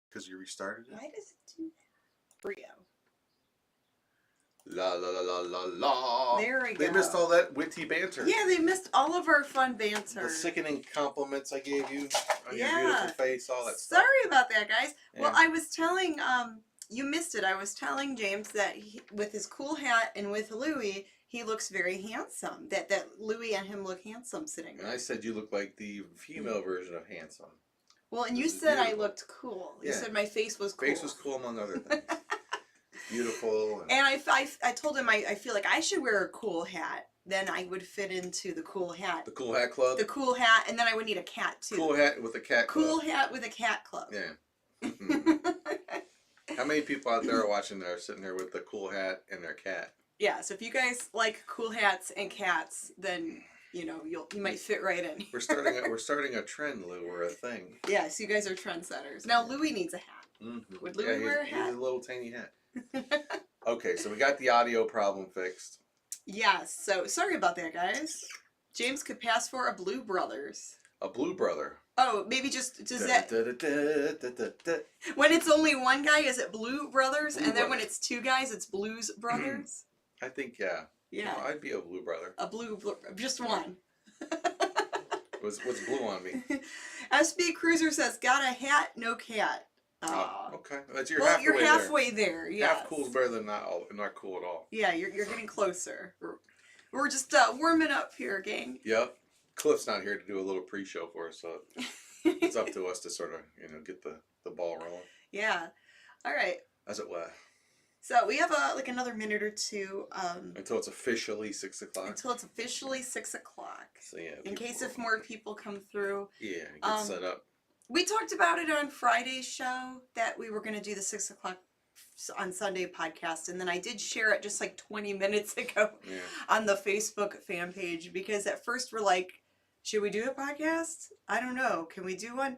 Because you restarted it? Why does it do that? Brio. La la la la la la. There we go. They missed all that witty banter. Yeah, they missed all of our fun banter. The sickening compliments I gave you on your Yeah. beautiful face, all that stuff. Sorry about that, guys. Yeah. Well, I was telling, you missed it. I was telling James that with his cool hat and with Louie, he looks very handsome. That Louie and him look handsome sitting there. And I said you look like the female version of handsome. Well, and you said I looked cool. You said my face was cool. Face was cool, among other things. Beautiful. And I told him I feel like I should wear a cool hat. Then I would fit into the cool hat. The cool hat club? The cool hat, and then I would need a cat too. Cool hat with a cat club. Cool hat with a cat club. Yeah. How many people out there are watching that are sitting there with the cool hat and their cat? Yeah, so if you guys like cool hats and cats, then you know you might fit right in. We're starting a trend, Lou. We're a thing. Yeah, so you guys are trendsetters. Now Louie needs a hat. Mm-hmm. Would Louie wear a hat? He's a little tiny hat. Okay, so we got the audio problem fixed. Yes, so sorry about that, guys. James could pass for a Blue Brothers. A Blue Brother. Oh, maybe just when it's only one guy, is it Blue Brothers? Blue and then Brothers. when it's two guys, it's Blues Brothers? I think, yeah. Yeah. No, I'd be a Blue Brother. Just one. What's blue on me? SB Cruiser says, got a hat, no cat. Oh, okay. That's You're halfway there. Yeah. Half cool is better than not cool at all. Yeah, you're getting closer. We're just warming up here, gang. Yep. Cliff's not here to do a little pre-show for us, so it's up to us to sort of, get the ball rolling. Yeah. All right. As it were. So we have like another minute or two. Until it's officially 6 o'clock. Until it's officially 6 o'clock. So yeah. In case if more people come through. Yeah, get set up. We talked about it on Friday's show that we were going to do the 6 o'clock on Sunday podcast, and then I did share it just like 20 minutes ago on the Facebook fan page, because at first we're like, should we do a podcast? I don't know. Can we do one?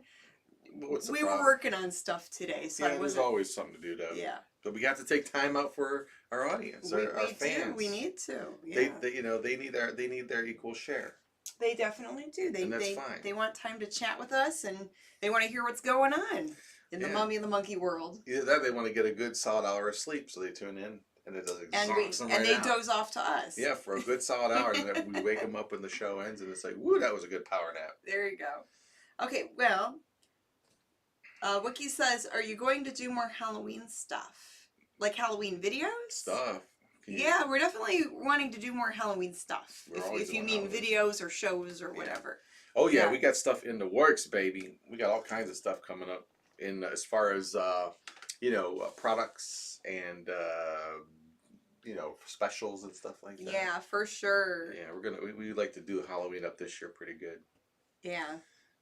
We were working on stuff today, so there's always something to do, though. Yeah. But we have to take time out for our audience, our fans. We need to. Yeah. They need their equal share. They definitely do. That's fine. They want time to chat with us, and they want to hear what's going on in the Mummy and the Monkey world. Either that, they want to get a good solid hour of sleep, so they tune in, and it does exhaust them and they doze off to us. Yeah, for a good solid hour, and then we wake them up when the show ends, and it's like, woo, that was a good power nap. There you go. Okay, well, Wiki says, are you going to do more Halloween stuff? Like Halloween videos? Stuff. Yeah, we're definitely wanting to do more Halloween stuff. If you mean videos or shows or whatever. Oh yeah, we got stuff in the works, baby. We got all kinds of stuff coming up in as far as products and specials and stuff like that. Yeah, for sure. Yeah, we like to do Halloween up this year pretty good. Yeah.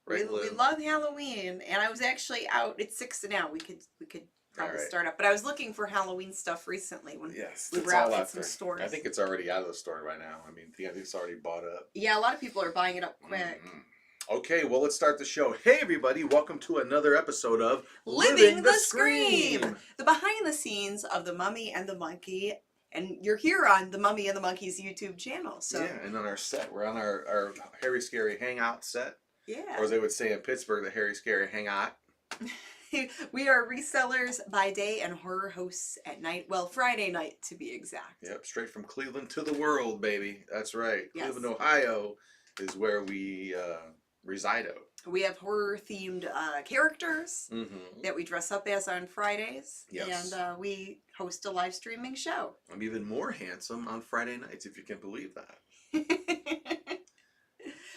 Right, we love Halloween, and I was actually out. It's 6 now. We could probably start up. But I was looking for Halloween stuff recently when we were out at some stores. I think it's already out of the store right now. I mean, I think it's already bought up. Yeah, a lot of people are buying it up quick. Mm-hmm. Okay, well, let's start the show. Hey, everybody. Welcome to another episode of Living the Scream, the behind the scenes of the Mummy and the Monkey. And you're here on the Mummy and the Monkey's YouTube channel. So yeah, and on our set. We're on our Harry Scary Hangout set. Yeah. Or as they would say in Pittsburgh, the Harry Scary Hangout. We are resellers by day and horror hosts at night. Well, Friday night to be exact. Yep, straight from Cleveland to the world, baby. That's right. Yes. Cleveland, Ohio is where we reside. We have horror-themed characters that we dress up as on Fridays. Yes. And we host a live streaming show. I'm even more handsome on Friday nights, if you can believe that.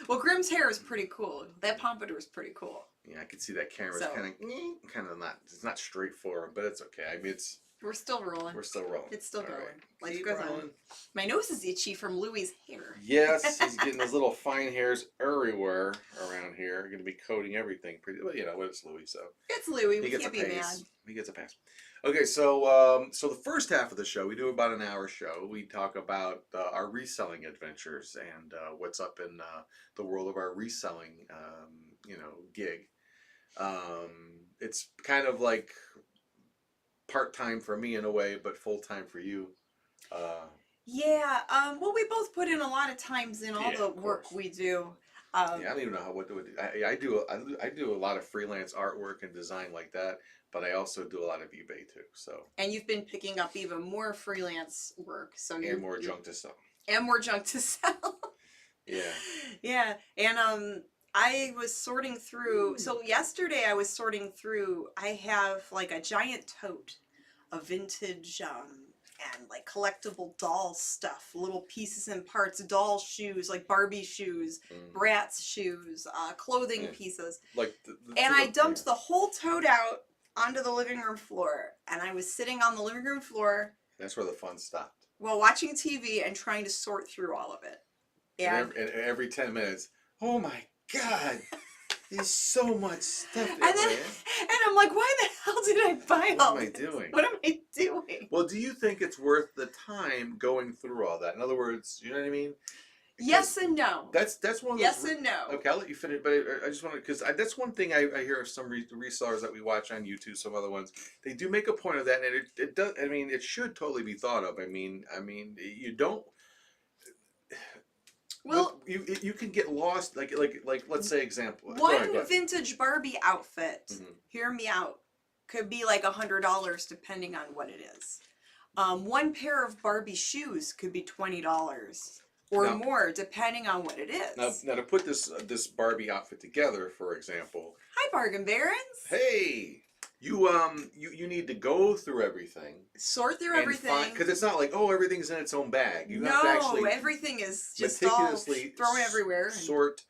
Well, Grimm's hair is pretty cool. That pompadour is pretty cool. Yeah, I can see that camera's kind of not. It's not straightforward, but it's okay. I mean, we're still rolling. We're still rolling. It's still going. Right. Life goes on. My nose is itchy from Louie's hair. Yes, he's getting those little fine hairs everywhere around here. Going to be coating everything. Pretty, well, it's Louie, so it's Louie. We can't be mad. He gets a pass. Okay, so the first half of the show, we do about an hour show. We talk about our reselling adventures and what's up in the world of our reselling, gig. It's kind of like part-time for me in a way, but full-time for you. Yeah. Well, we both put in a lot of times in all the work we do. I don't even know what to do. I do a lot of freelance artwork and design like that, but I also do a lot of eBay too. So And you've been picking up even more freelance work, so and more junk to sell. and more junk to sell. Yeah. Yeah, and I was sorting through. So yesterday I was sorting through. I have like a giant tote of vintage and like collectible doll stuff, little pieces and parts, doll shoes, like Barbie shoes, Bratz shoes, clothing pieces. Like and I dumped the whole tote out onto the living room floor, and I was sitting on the living room floor. That's where the fun stopped. While watching TV and trying to sort through all of it. And every 10 minutes, oh my God, there's so much stuff in And then, there. and I'm like, why the hell did I buy all What am I this? doing? What am I doing? Well, do you think it's worth the time going through all that? In other words, you know what I mean? Yes and no. That's one of those. Yes and no. Okay, I'll let you finish, but I just want to, because that's one thing I hear of some resellers that we watch on YouTube, some other ones. They do make a point of that, and it does. I mean, it should totally be thought of. I mean, you don't. Well, you can get lost. Like let's say example. One vintage Barbie outfit. Mm-hmm. Hear me out. Could be like $100 depending on what it is. One pair of Barbie shoes could be $20 or more depending on what it is. Now to put this Barbie outfit together, for example. Hi, bargain barons. Hey, you need to go through everything, sort through everything, because it's not like everything's in its own bag. You have to actually everything is just meticulously all thrown everywhere. Sort.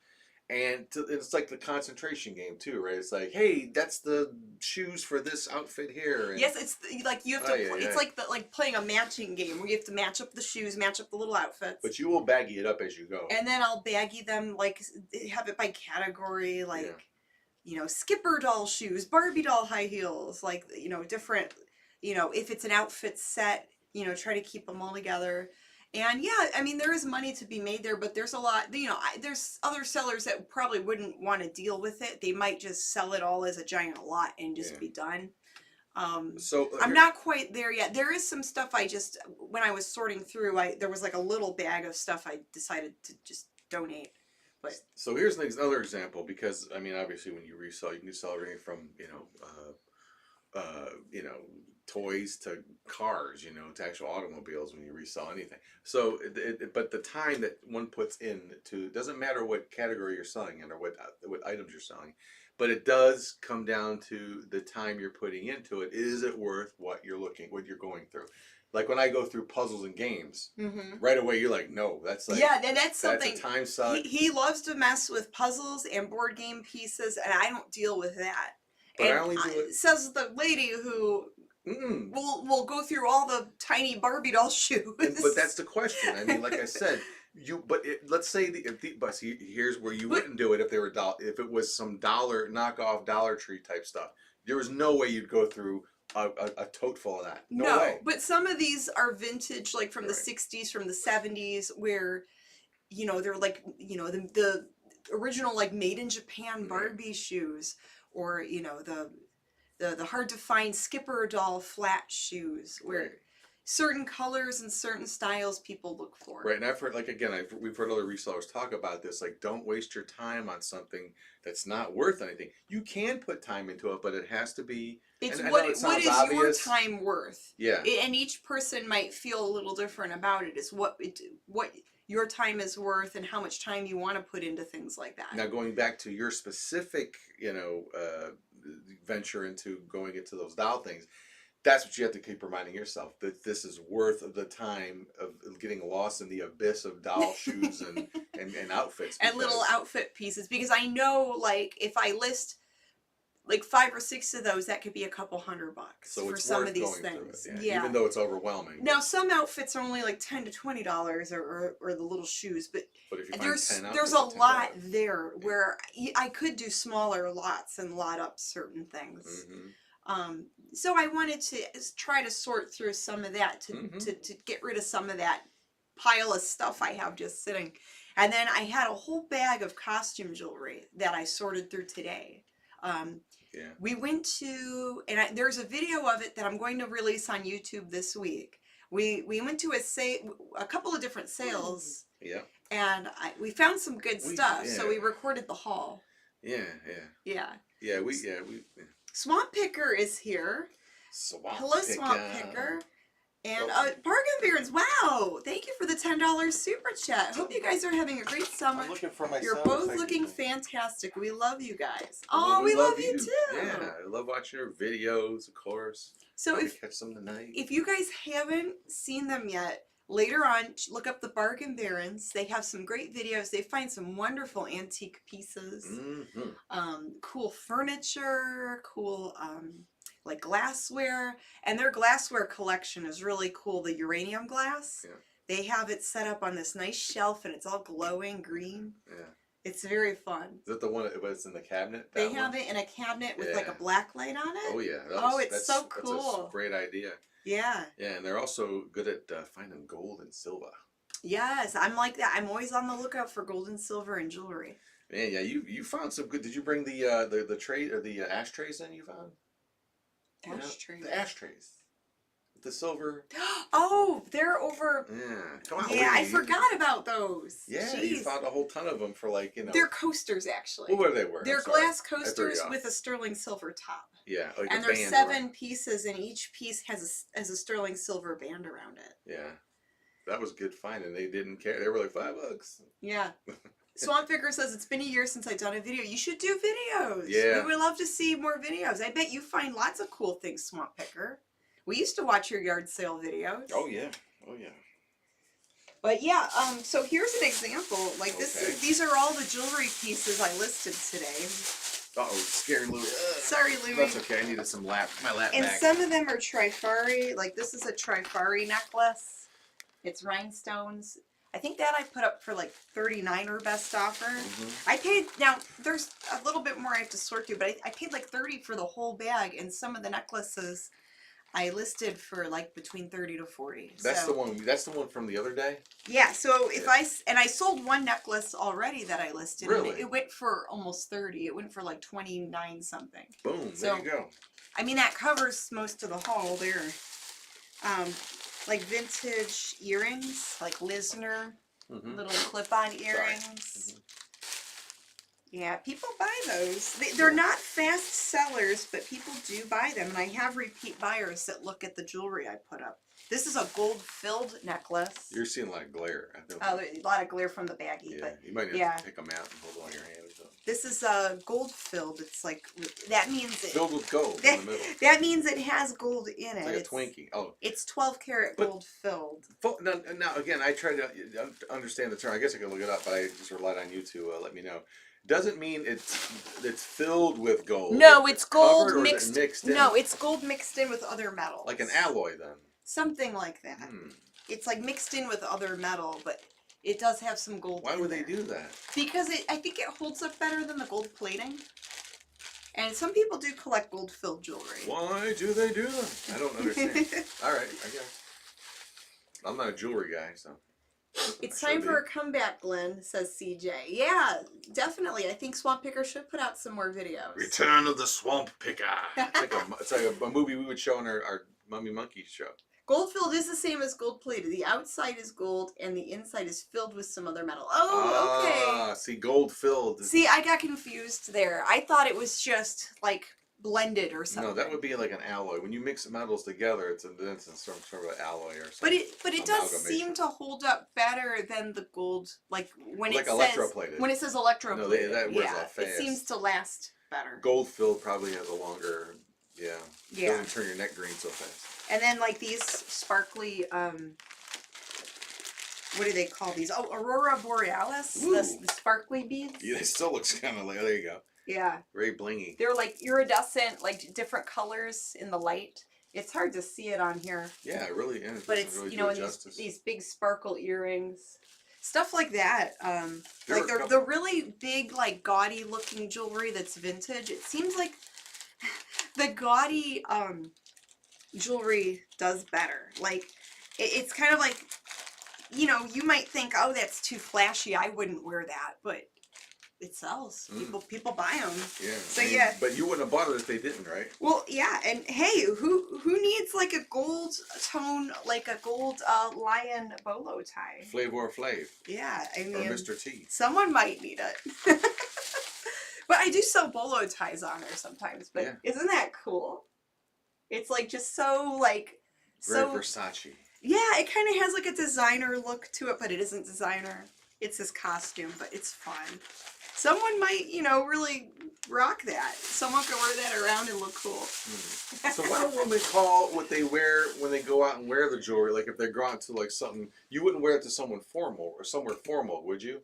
And it's like the concentration game too, right? It's like, hey, that's the shoes for this outfit here. And yes, it's like you have to. It's like playing a matching game where you have to match up the shoes, match up the little outfits. But you will baggy it up as you go. And then I'll baggy them, like have it by category, like Skipper doll shoes, Barbie doll high heels, like different. If it's an outfit set, try to keep them all together. And yeah, I mean, there is money to be made there, but there's a lot, there's other sellers that probably wouldn't want to deal with it. They might just sell it all as a giant lot and just be done. So I'm not quite there yet. There is some stuff when I was sorting through, there was like a little bag of stuff I decided to just donate. But so here's another example, because I mean, obviously when you resell, you can sell everything from, toys to cars, to actual automobiles when you resell anything. So, but the time that one puts into, doesn't matter what category you're selling in or what items you're selling, but it does come down to the time you're putting into it. Is it worth what you're going through? Like when I go through puzzles and games, right away you're like, no, that's like, then that's something. That's a time suck. He loves to mess with puzzles and board game pieces, and I don't deal with that. But I only do it. Says the lady who we'll go through all the tiny Barbie doll shoes. But that's the question. I mean, like I said, let's say here's where you wouldn't do it if it was some knockoff Dollar Tree type stuff. There was no way you'd go through a tote full of that. No way. But some of these are vintage, like from the 60s, from the 70s, where they're like the original like made in Japan Barbie shoes, or the hard to find Skipper doll flat shoes, where certain colors and certain styles people look for. Right, and I've heard, we've heard other resellers talk about this, like, don't waste your time on something that's not worth anything. You can put time into it, but it has to be. What is your time worth? Yeah. And each person might feel a little different about it. Is what your time is worth and how much time you want to put into things like that. Now, going back to your specific, venture into going into those doll things, that's what you have to keep reminding yourself, that this is worth the time of getting lost in the abyss of doll shoes and outfits. And little outfit pieces. Because I know, like, if I list like 5 or 6 of those, that could be a couple $100 for some of these things. Yeah. Even though it's overwhelming. Now, some outfits are only like $10 to $20 or the little shoes, but if you find there's a lot there where I could do smaller lots and lot up certain things. So I wanted to try to sort through some of that to get rid of some of that pile of stuff I have just sitting. And then I had a whole bag of costume jewelry that I sorted through today. We went to, and there's a video of it that I'm going to release on YouTube this week. We went to a couple of different sales. Yeah. And we found some good stuff, so we recorded the haul. Yeah. Swamp Picker is here. Swamp Hello, Picker. Swamp Picker. And Oh. Bargain Barons, wow! Thank you for the $10 super chat. Hope you guys are having a great summer. I'm looking for my You're son. both looking fantastic. We love you guys. Well, Oh, we love you too. Yeah, I love watching your videos, of course. So Probably catch some tonight. if you guys haven't seen them yet, later on, look up the Bargain Barons. They have some great videos. They find some wonderful antique pieces, cool furniture, cool like glassware, and their glassware collection is really cool. The uranium glass. Yeah. They have it set up on this nice shelf, and it's all glowing green. Yeah. It's very fun. Is that the one that was in the cabinet? They have it in a cabinet with like a black light on it. Oh yeah. It's so cool. That's a great idea. Yeah. Yeah, and they're also good at finding gold and silver. Yes, I'm like that. I'm always on the lookout for gold and silver and jewelry. Man, yeah, you found some good. Did you bring the tray or the ashtrays in? You found Ashtrays. The ashtrays. The silver. Oh, they're over. Yeah, come on. Yeah, I forgot about those. Yeah, Jeez. you found a whole ton of them for like They're coasters actually. What were they worth? They're glass coasters with a sterling silver top. Yeah, like and there's 7 pieces, and each piece has a sterling silver band around it. Yeah, that was good find, and they didn't care. They were like $5. Yeah. Swamp Picker says, it's been a year since I've done a video. You should do videos. Yeah. We would love to see more videos. I bet you find lots of cool things, Swamp Picker. We used to watch your yard sale videos. Oh, yeah. Oh, yeah. But yeah, so here's an example. Like this, these are all the jewelry pieces I listed today. Uh-oh, scary Louie. Sorry, Louie. That's okay. I needed some my lap and back. some of them are trifari. Like this is a trifari necklace. It's rhinestones. I think that I put up for like $39 or best offer. I paid, now there's a little bit more I have to sort through, but I paid like $30 for the whole bag, and some of the necklaces I listed for like between $30 to $40. That's the one. That's the one from the other day. Yeah. So if I sold one necklace already that I listed. Really? And it went for almost $30. It went for like 29 something. Boom. So, there you go. I mean that covers most of the haul there. Like vintage earrings, like Lisner, little clip-on earrings. Yeah, people buy those. They're not fast sellers, but people do buy them. And I have repeat buyers that look at the jewelry I put up. This is a gold-filled necklace. You're seeing a lot of glare. Oh, a lot of glare from the baggie. Yeah, but you might have to pick them out and hold them on your hand or something. This is gold-filled. It's like, that means... Filled with gold in the middle. That means it has gold in it. It's like a Twinkie. Oh. It's 12 karat gold filled. Now, again, I try to understand the term. I guess I could look it up, but I just relied on you to let me know. Doesn't mean it's filled with gold. No, it's gold mixed in. No, it's gold mixed in with other metals. Like an alloy, then. Something like that. It's like mixed in with other metal, but it does have some gold. Why would they do that? Because I think it holds up better than the gold plating. And some people do collect gold-filled jewelry. Why do they do that? I don't understand. All right, I guess. I'm not a jewelry guy, so. It's time for a comeback, Glenn, says CJ. Yeah, definitely. I think Swamp Picker should put out some more videos. Return of the Swamp Picker. It's like a movie we would show on our MummyAndMonkey show. Gold filled is the same as gold plated. The outside is gold and the inside is filled with some other metal. Oh, okay. See, gold filled. See, I got confused there. I thought it was just like blended or something. No, that would be like an alloy. When you mix metals together, it's some sort of alloy or something. But it does seem to hold up better than the gold, like when like it says electroplated. When it says electroplated. No, that wears off fast. It seems to last better. Gold filled probably has a longer, doesn't turn your neck green so fast. And then like these sparkly, what do they call these? Oh, Aurora Borealis, the sparkly beads. Yeah, it still looks kind of like, there you go. Yeah. Very blingy. They're like iridescent, like different colors in the light. It's hard to see it on here. Yeah, it really is. But it's, really, these big sparkle earrings. Stuff like that. Like the really big, like gaudy looking jewelry that's vintage. It seems like the gaudy jewelry does better. Like it's kind of like, you might think, oh, that's too flashy. I wouldn't wear that, but it sells. People buy them. Yeah. So but you wouldn't have bought it if they didn't, right? Well, yeah, and hey, who needs like a gold tone, like a gold lion bolo tie? Flavor Flav. Yeah, I mean, or Mr. T. Someone might need it. But I do sell bolo ties on there sometimes. But Yeah. isn't that cool? It's like just so like Very so Versace. yeah. It kind of has like a designer look to it, but it isn't designer. It's his costume, but it's fun. Someone might, really rock that. Someone could wear that around and look cool. So what do women call what they wear when they go out and wear the jewelry? Like if they're going to like something, you wouldn't wear it to someone formal or somewhere formal, would you?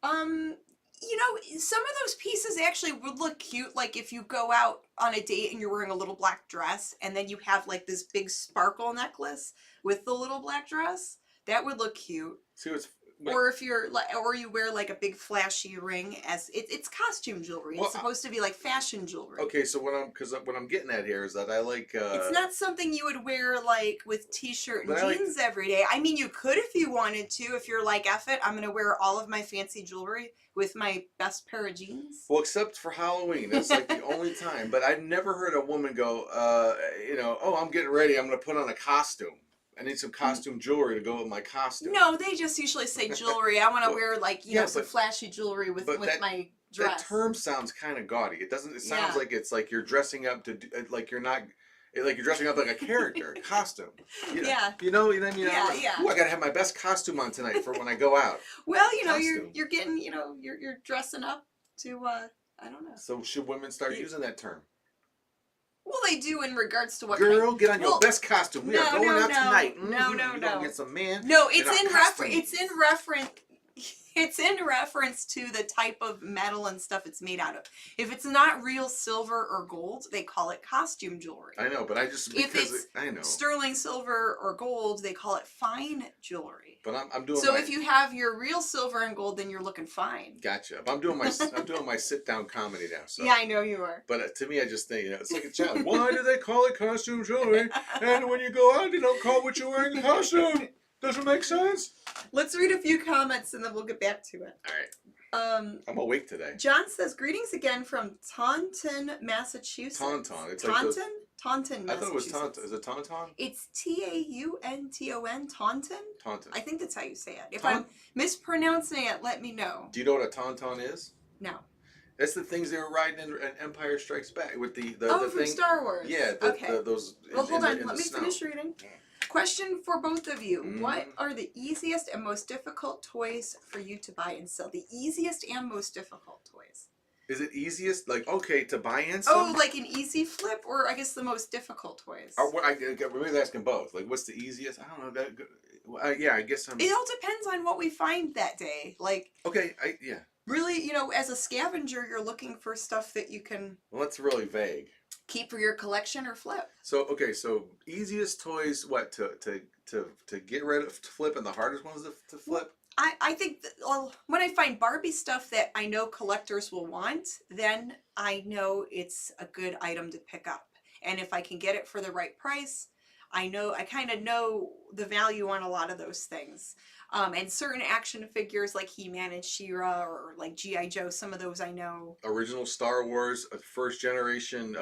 Some of those pieces actually would look cute. Like if you go out on a date and you're wearing a little black dress and then you have like this big sparkle necklace with the little black dress, that would look cute. See what's Or if you're like, or you wear like a big flashy ring as it's costume jewelry. Well, it's supposed to be like fashion jewelry. Okay, so what I'm getting at here is that I like. It's not something you would wear like with t-shirt and But I jeans every day. I mean, you could if you wanted to. If you're like, F it, I'm gonna wear all of my fancy jewelry with my best pair of jeans. Well, except for Halloween, that's like the only time. But I've never heard a woman go, oh, I'm getting ready. I'm gonna put on a costume. I need some costume jewelry to go with my costume. No, they just usually say jewelry. I want to wear like some but- flashy jewelry with my dress. That term sounds kind of gaudy. It doesn't. It sounds like it's like you're dressing up to like you're not. Like you're dressing up like a character, a costume. Yeah. You know what I mean? Yeah. Ooh, I gotta have my best costume on tonight for when I go out. Well, Costume. you're getting, you're dressing up to I don't know. So should women start using that term? Well, they do in regards to what Girl, kind. get on your best costume. We are going out tonight. No. You're gonna get some man. No, it's in costume. reference. It's in reference to the type of metal and stuff it's made out of. If it's not real silver or gold, they call it costume jewelry. I know, but I just I know. Sterling silver or gold, they call it fine jewelry. But I'm doing. So if you have your real silver and gold, then you're looking fine. Gotcha. But I'm doing my sit down comedy now. So. Yeah, I know you are. But to me, I just think it's like a child. Why do they call it costume jewelry? And when you go out, they don't call what you're wearing a costume. Doesn't make sense. Let's read a few comments and then we'll get back to it. All right. I'm awake today. John says, greetings again from Taunton, Massachusetts. Taunton. It's Taunton? like Taunton, Massachusetts. I thought it was Taunton. Is it Taunton? It's Taunton, Taunton? Taunton. I think that's how you say it. If I'm mispronouncing it, let me know. Do you know what a Taunton is? No. That's the things they were riding in Empire Strikes Back with the from thing. Star Wars. Yeah. Okay. Those. Well, hold on. In Let the me snow. finish reading. Question for both of you. What are the easiest and most difficult toys for you to buy and sell? The easiest and most difficult toys. Is it easiest, like, to buy and sell? Oh, like an easy flip, or I guess the most difficult toys? We're really asking both. Like, what's the easiest? I don't know. Yeah, I guess I'm... It all depends on what we find that day. Like... Okay, yeah. Really, as a scavenger, you're looking for stuff that you can... Well, that's really vague. Keep for your collection or flip. So easiest toys, what to get rid of, to flip, and the hardest ones to flip. I think that, when I find Barbie stuff that I know collectors will want, then I know it's a good item to pick up. And if I can get it for the right price, I kind of know the value on a lot of those things. And certain action figures like He-Man and She-Ra or like G.I. Joe, some of those I know. Original Star Wars, first generation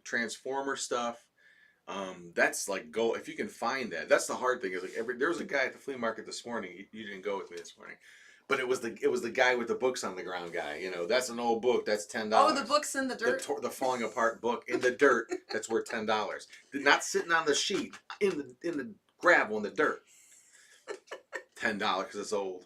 Transformer stuff. That's like if you can find that. That's the hard thing. Is like there was a guy at the flea market this morning. You didn't go with me this morning. But it was the guy with the books on the ground guy. That's an old book. That's $10. Oh, the books in the dirt. The falling apart book in the dirt. That's worth $10. Not sitting on the sheet in the gravel in the dirt. $10 because it's old.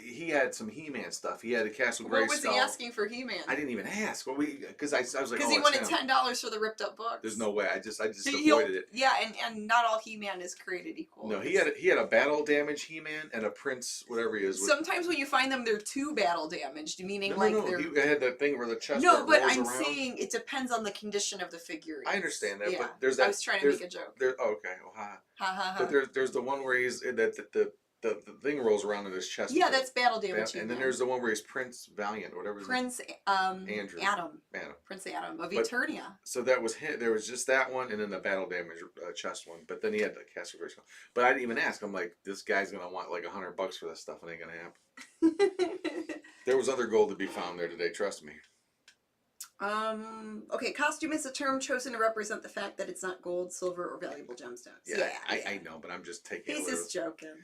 He had some He-Man stuff. He had a Castle Grayskull. What was he asking for He-Man? I didn't even ask. Well, because I was like, because he wanted $10 for the ripped up books. There's no way. I just avoided it. Yeah, and not all He-Man is created equal. No, he had a battle damaged He-Man and a Prince, whatever he is. Sometimes when you find them, they're too battle damaged, meaning no, they're. He had that thing where the chest. No, but I'm around. saying it depends on the condition of the figure. I understand that, yeah. but there's that. I was trying to make a joke. Okay, well, ha. Ha ha ha. But there's the one where he's the thing rolls around in his chest. Yeah, that's battle damage. And then there's the one where he's Prince Valiant or whatever. Prince Andrew. Adam. Prince Adam of Eternia. So that was him. There was just that one, and then the battle damage chest one. But then he had the Castle Grayskull. But I didn't even ask. I'm like, this guy's gonna want like $100 for this stuff, and ain't gonna happen. There was other gold to be found there today. Trust me. Okay, costume is a term chosen to represent the fact that it's not gold, silver, or valuable gemstones. Yeah. I know, but I'm just taking. He's just joking.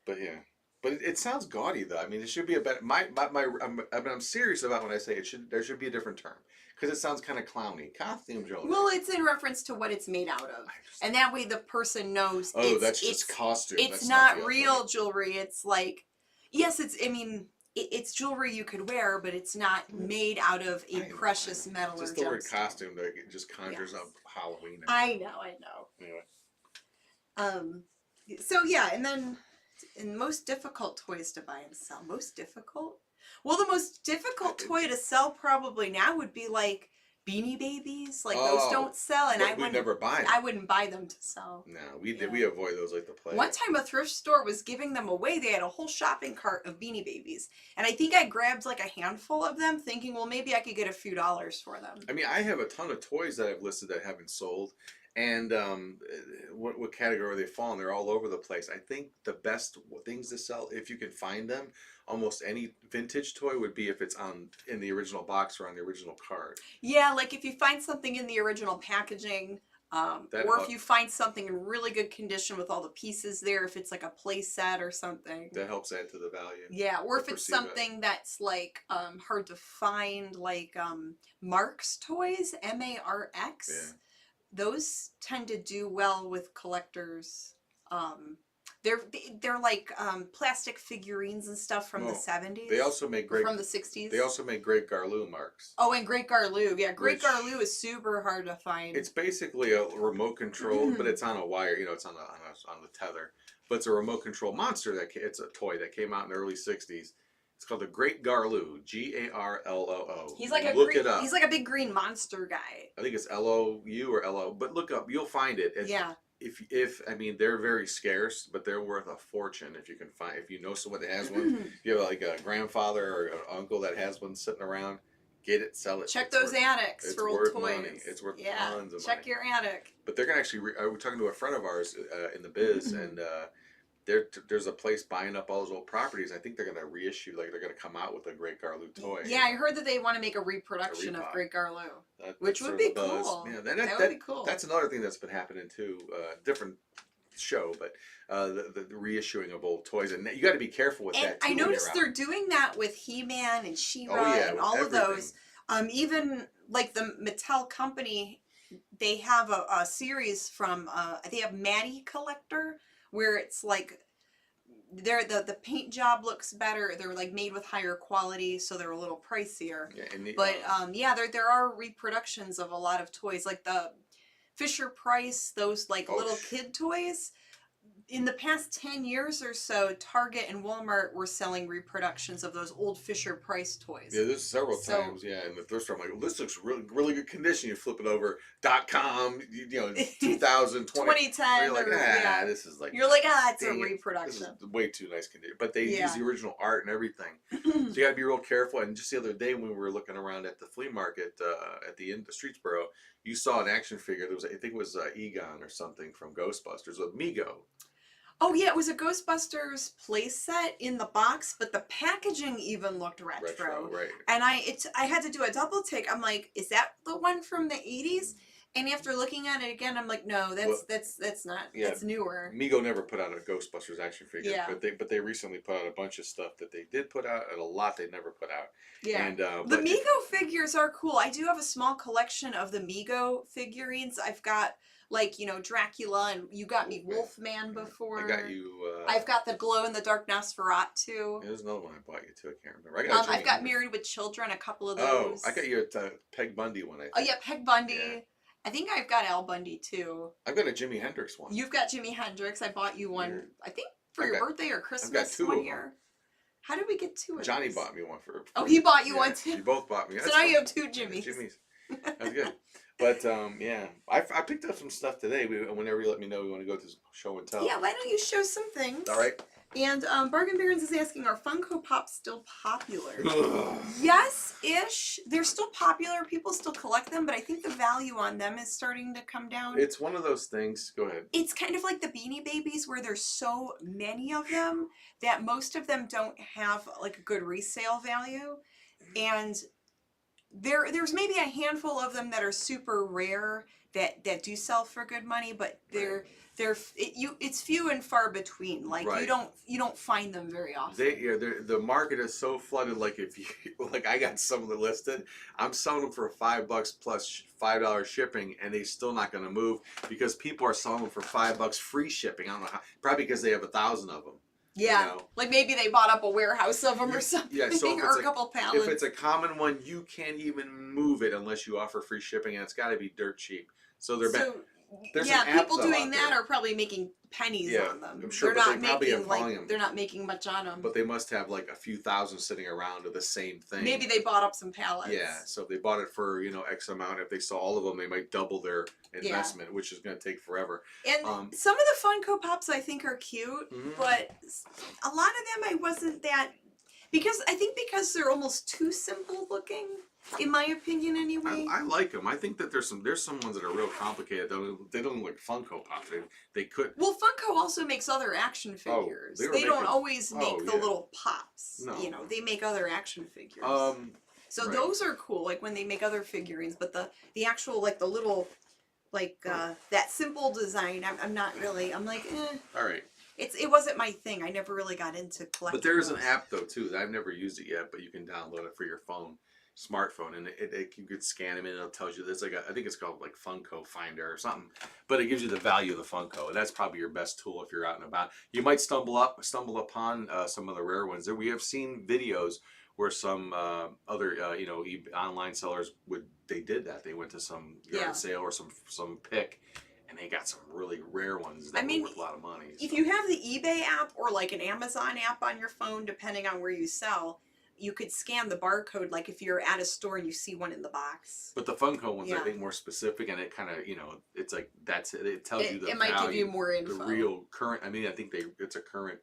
But yeah. But it sounds gaudy though. I mean, it should be a better. I'm serious about when I say it should. There should be a different term because it sounds kind of clowny. Costume jewelry. Well, it's in reference to what it's made out of, and that way the person knows. Oh, that's just costume. It's that's not real jewelry. It's like, yes, it's. I mean, it's jewelry you could wear, but it's not made out of a precious metal just or the word gemstone. costume that just conjures up Halloween. I know. Anyway. So yeah, and then. And most difficult toys to buy and sell. Most difficult? Well, the most difficult toy to sell probably now would be like Beanie Babies. Like those don't sell, and I wouldn't never buy them. I wouldn't buy them to sell. No, we avoid those like the plague. One time, a thrift store was giving them away. They had a whole shopping cart of Beanie Babies, and I think I grabbed like a handful of them, thinking, well, maybe I could get a few dollars for them. I mean, I have a ton of toys that I've listed that haven't sold. And what category they fall in? They're all over the place. I think the best things to sell, if you can find them, almost any vintage toy would be if it's in the original box or on the original card. Yeah, like if you find something in the original packaging, or if you find something in really good condition with all the pieces there, if it's like a play set or something. That helps add to the value. Yeah, or if it's something that's like hard to find, like Marx toys, MARX. Yeah. Those tend to do well with collectors. They're like plastic figurines and stuff from the 70s. They also make great from the 60s. They also make great Garloo marks. Oh, and Great Garloo. Yeah, Great Garloo is super hard to find. It's basically a remote control, but it's on a wire. You know, it's on the tether. But it's a remote control monster it's a toy that came out in the early 60s. It's called the Great Garloo, Garloo. He's like it up. He's like a big green monster guy. I think it's LOU or LO, but look up, you'll find it. Yeah. If I mean, they're very scarce, but they're worth a fortune if you know someone that has one. You have like a grandfather or an uncle that has one sitting around, get it, sell it. Check those attics for old toys. Money. It's worth tons of money. Check your attic. But they're gonna actually. I was talking to a friend of ours in the biz, and there's a place buying up all those old properties. I think they're gonna reissue, like they're gonna come out with a Great Garloo toy. Yeah, I heard that they want to make a reproduction of Great Garloo, which would be cool. Yeah, that would be cool. That's another thing that's been happening too. Different show, but the reissuing of old toys, and you got to be careful with that. Too, I noticed they're doing that with He-Man and She-Ra and all of those. Even like the Mattel company, they have a series from they have Matty Collector, where it's like the paint job looks better. They're like made with higher quality, so they're a little pricier. Yeah, there are reproductions of a lot of toys, like the Fisher Price, those like little kid toys. In the past 10 years or so, Target and Walmart were selling reproductions of those old Fisher Price toys. Yeah, there's several times. Yeah, in the thrift store, I'm like, well, this looks really good condition. You flip it over, .com, 2020, 2010. You're like, this is like. You're like, it's a reproduction. This is way too nice condition. But they use the original art and everything. So you got to be real careful. And just the other day when we were looking around at the flea market at the end of Streetsboro, you saw an action figure. There was, I think it was Egon or something from Ghostbusters with Mego. Oh yeah, it was a Ghostbusters playset in the box, but the packaging even looked retro. Right. And I had to do a double take. I'm like, is that the one from the 80s? And after looking at it again, I'm like, no, that's not. Yeah, that's newer. Mego never put out a Ghostbusters action figure, but they recently put out a bunch of stuff that they did put out, and a lot they never put out. Yeah, and the Mego figures are cool. I do have a small collection of the Mego figurines. I've got like, Dracula, and you got me Wolfman before. I got you. I've got the glow-in-the-dark Nosferatu. There's another one I bought you too. I can't remember. I've got Married with Children, a couple of those. Oh, I got you a Peg Bundy one. I think. Oh yeah, Peg Bundy. Yeah. I think I've got Al Bundy too. I've got a Jimi Hendrix one. You've got Jimi Hendrix. I bought you one. I think for your birthday or Christmas. I've got two one year. How did we get two of Johnny those? bought me one for. Oh, he bought you one too. You both bought me. So now you have two Jimmys. Jimmys. That's good. But yeah, I picked up some stuff today. Whenever you let me know we want to go to show and tell. Yeah, why don't you show some things? All right. And Bargain Barons is asking, are Funko Pops still popular? Yes-ish. They're still popular. People still collect them, but I think the value on them is starting to come down. It's one of those things. Go ahead. It's kind of like the Beanie Babies, where there's so many of them that most of them don't have like a good resale value. And there's maybe a handful of them that are super rare that do sell for good money, but it's few and far between. Like Right. you don't find them very often. The market is so flooded. Like if you like, I got some of them listed. I'm selling them for $5 plus $5 shipping, and they're still not going to move because people are selling them for $5 free shipping. I don't know how. Probably because they have 1,000 of them. Yeah, you know? like maybe they bought up a warehouse of them or something, Yeah, so or a couple pallets. If it's a common one, you can't even move it unless you offer free shipping, and it's got to be dirt cheap. So there's an app, people though, doing out that there. are probably making pennies on them. I'm sure, they're but not they probably making have like volume. they're not making much on them. But they must have like a few thousand sitting around of the same thing. Maybe they bought up some pallets. Yeah, so if they bought it for X amount, if they saw all of them, they might double their investment, which is going to take forever. And some of the Funko Pops I think are cute, but a lot of them I wasn't that because they're almost too simple looking, in my opinion anyway. I like them. I think that there's some ones that are real complicated. They don't look like Funko Pops. They could. Well, Funko also makes other action figures. They don't always make the little pops. No. They make other action figures. So right. those are cool, like when they make other figurines. But the actual like the little that simple design, I'm not really. I'm like, eh. All right. It wasn't my thing. I never really got into collecting. But there is an app though too. I've never used it yet, but you can download it for your smartphone, and you could scan them and it'll tell you. There's I think it's called like Funko Finder or something, but it gives you the value of the Funko, and that's probably your best tool if you're out and about. You might stumble upon some of the rare ones. We have seen videos where some other online sellers they did that. They went to some yard sale or some pick. And they got some really rare ones that were worth a lot of money. So. If you have the eBay app or like an Amazon app on your phone, depending on where you sell, you could scan the barcode. Like if you're at a store and you see one in the box. But the Funko ones, I think, more specific, and it kind of, it's like that's it. It tells you the value. It might give you more info. The real current. I mean, I think it's a current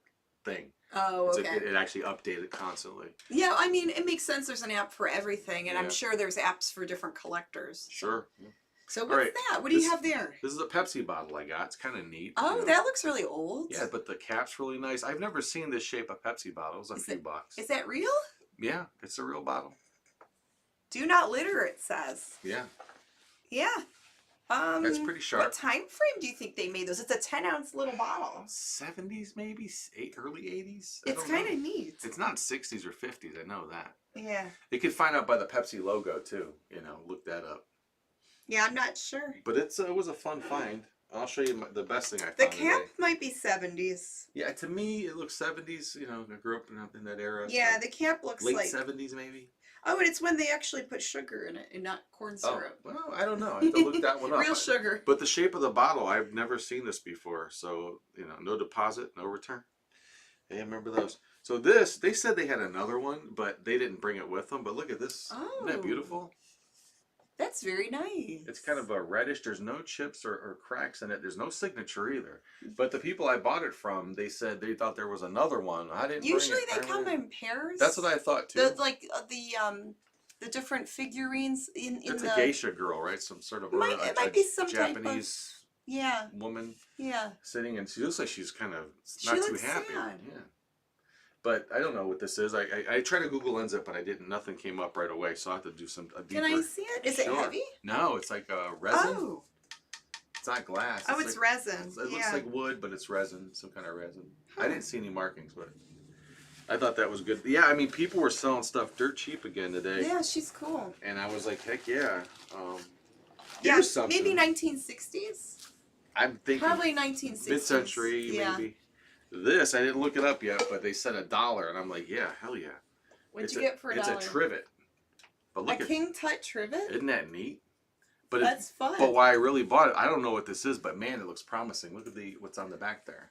thing. Oh, okay. It actually updated constantly. Yeah, I mean, it makes sense. There's an app for everything, and I'm sure there's apps for different collectors. Sure. Yeah. So what's that? What do you have there? This is a Pepsi bottle I got. It's kind of neat. Oh, that looks really old. Yeah, but the cap's really nice. I've never seen this shape of Pepsi bottle. It's a few bucks. Is that real? Yeah, it's a real bottle. Do not litter, it says. Yeah. Yeah. That's pretty sharp. What time frame do you think they made those? It's a 10-ounce little bottle. 70s maybe? Early 80s? It's kind of neat. It's not 60s or 50s, I know that. Yeah. You could find out by the Pepsi logo too, look that up. Yeah, I'm not sure. But it was a fun find. I'll show you the best thing I found. The cap might be 70s. Yeah, to me it looks 70s. I grew up in that era. Yeah, so the cap looks late like 70s maybe. Oh, and it's when they actually put sugar in it and not corn syrup. Oh, well, I don't know. I have to look that one up. Real sugar. But the shape of the bottle, I've never seen this before. So, no deposit, no return. Yeah, I remember those. So they said they had another one, but they didn't bring it with them. But look at this. Oh. Isn't that beautiful? That's very nice. It's kind of a reddish. There's no chips or cracks in it. There's no signature either. But the people I bought it from, they said they thought there was another one. I didn't. Usually they come in pairs. That's what I thought too. The different figurines in it's a geisha girl, right? Some sort of it might be some Japanese type of, woman. Yeah. Sitting, and she looks like she's kind of not too happy. Sad. Yeah. But I don't know what this is. I tried to Google Lens it, but I didn't. Nothing came up right away, so I have to do a deeper. Can I see it? Is it heavy? No, it's like resin. Oh. It's not glass. Oh, it's resin. It looks like wood, but it's resin, some kind of resin. Huh. I didn't see any markings, but I thought that was good. Yeah, I mean, people were selling stuff dirt cheap again today. Yeah, she's cool. And I was like, heck yeah. Yeah, maybe 1960s. I'm thinking probably 1960s. Mid-century, maybe. This, I didn't look it up yet, but they said $1, and I'm like, yeah, hell yeah. What'd you get for $1? It's a trivet. But look a King Tut trivet? Isn't that neat? But that's fun. But why I really bought it, I don't know what this is, but man, it looks promising. Look at what's on the back there.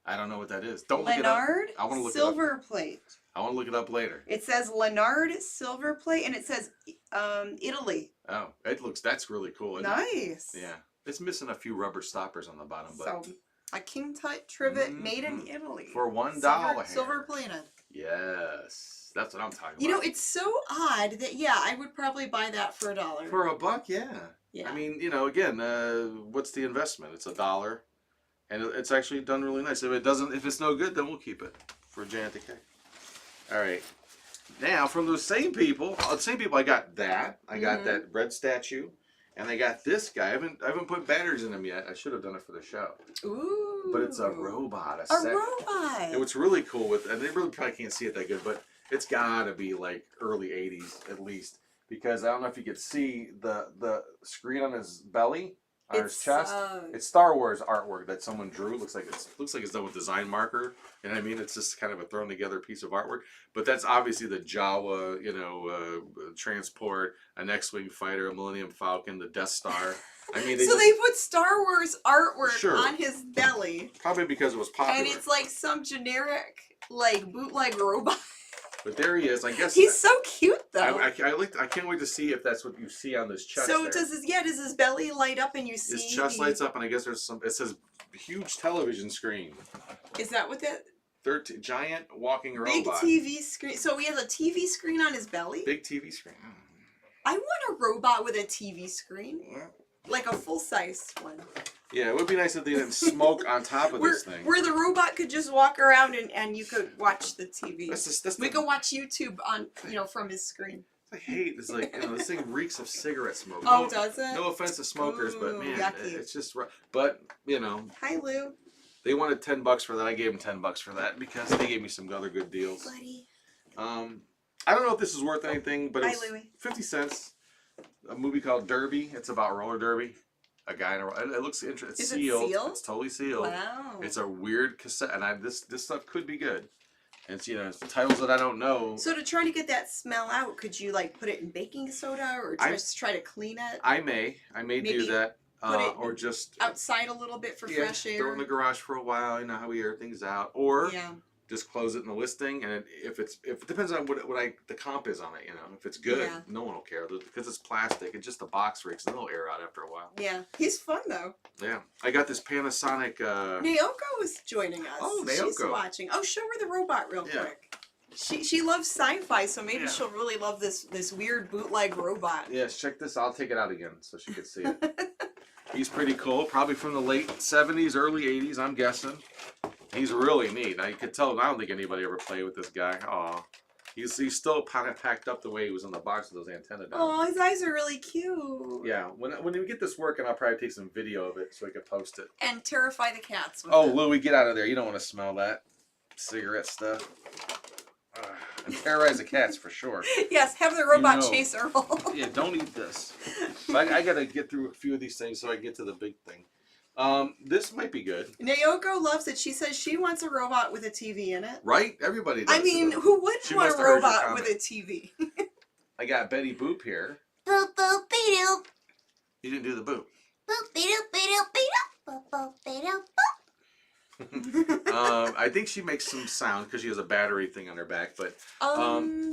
I don't know what that is. Don't look it up. Leonard I want to look silver it up. plate. I want to look it up later. It says Leonard silver plate, and it says Italy. Oh, that's really cool. Nice. Yeah. It's missing a few rubber stoppers on the bottom, but so a King Tut trivet made in Italy for $1. Silver plated. Yes, that's what I'm talking about. It's so odd that I would probably buy that for $1. For $1, yeah. Yeah. I mean, again, what's the investment? It's $1, and it's actually done really nice. If it's no good, then we'll keep it for Janet K. All right. Now, from those same people, I got that. I got that red statue. And they got this guy. I haven't put batteries in him yet. I should have done it for the show. Ooh. But it's a robot. A robot. And what's really cool with, and they really probably can't see it that good, but it's gotta be like early 80s at least. Because I don't know if you could see the screen on his belly, on his chest. It's Star Wars artwork that someone drew. Looks like it's done with design marker. You know what I mean? It's just kind of a thrown together piece of artwork. But that's obviously the Jawa, transport, an X-wing fighter, a Millennium Falcon, the Death Star. I mean, they put Star Wars artwork on his belly. Probably because it was popular. And it's like some generic, like bootleg robot. But there he is. I guess he's so cute though. I can't wait to see if that's what you see on this chest. So does his belly light up and you see his chest lights up, and I guess there's some. It says huge television screen. Is that what that? Giant walking robot. Big TV screen. So he has a TV screen on his belly. Big TV screen. I want a robot with a TV screen, like a full size one. Yeah, it would be nice if they didn't smoke on top of this thing. Where the robot could just walk around and you could watch the TV. We could watch YouTube on from his screen. I hate this. Like this thing reeks of cigarette smoke. Oh, does it? No offense to smokers, but man, yucky. it's just. But Hi, Lou. They wanted $10 for that. I gave them $10 for that because they gave me some other good deals. Buddy. I don't know if this is worth anything, but it's Louie. 50 cents. A movie called Derby. It's about roller derby. A guy in a. It looks interesting. It's sealed. It sealed? It's totally sealed. Wow. It's a weird cassette, and this stuff could be good. And it's it's titles that I don't know. So to try to get that smell out, could you like put it in baking soda or just try to clean it? I may do that. Or just outside a little bit for fresh air. Throw it in the garage for a while. You know how we air things out. Or just close it in the listing, and if it depends on what the comp is on it. If it's good, no one will care because it's plastic. It's just the box rigs, and they'll air out after a while. Yeah, he's fun though. Yeah, I got this Panasonic. Naoko is joining us. Oh, Naoko. She's watching. Oh, show her the robot real quick. She loves sci-fi, so maybe she'll really love this weird bootleg robot. Yes, check this. I'll take it out again so she can see it. He's pretty cool. Probably from the late 70s, early 80s, I'm guessing. He's really neat. I could tell. I don't think anybody ever played with this guy. Aw. He's still kind of packed up the way he was in the box with those antennas down. Oh, his eyes are really cute. Yeah. When we get this working, I'll probably take some video of it so we can post it. And terrify the cats with it. Louie, get out of there. You don't want to smell that cigarette stuff. And terrorize the cats for sure. Yes, have the robot chase Earl. Yeah, don't eat this. I got to get through a few of these things so I can get to the big thing. This might be good. Naoko loves it. She says she wants a robot with a TV in it. Right? Everybody does. I mean, who wouldn't want a robot with a TV? I got Betty Boop here. Boop boop be doop. You didn't do the boop. Boop be doop be doop be doop. Boop boop be doop boop. I think she makes some sound because she has a battery thing on her back, but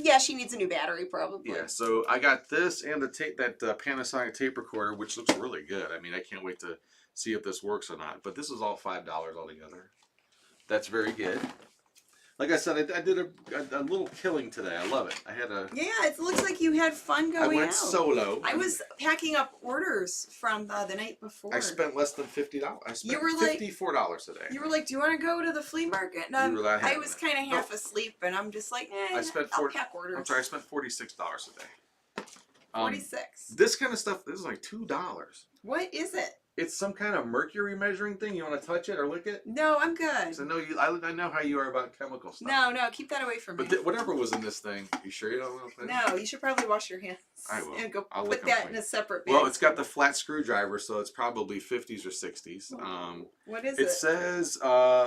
yeah, she needs a new battery probably. Yeah, so I got this and the Panasonic tape recorder, which looks really good. I mean, I can't wait to see if this works or not. But this is all $5 altogether. That's very good. Like I said, I did a little killing today. I love it. I had a... Yeah, it looks like you had fun going out. I went solo. I was packing up orders from the night before. I spent less than $50. I spent $54 today. You were like, do you want to go to the flea market? And I was kind of half asleep, and I'm just like, I'll pack orders. I'm sorry, I spent $46 a day. 46. This kind of stuff, this is like $2. What is it? It's some kind of mercury measuring thing. You want to touch it or lick it? No, I'm good. I know how you are about chemical stuff. No, keep that away from me. But whatever was in this thing, you sure you don't want to? No, you should probably wash your hands. I will. And go I'll put that in a separate bag. Well, it's got the flat screwdriver, so it's probably 50s or 60s. What is it? It says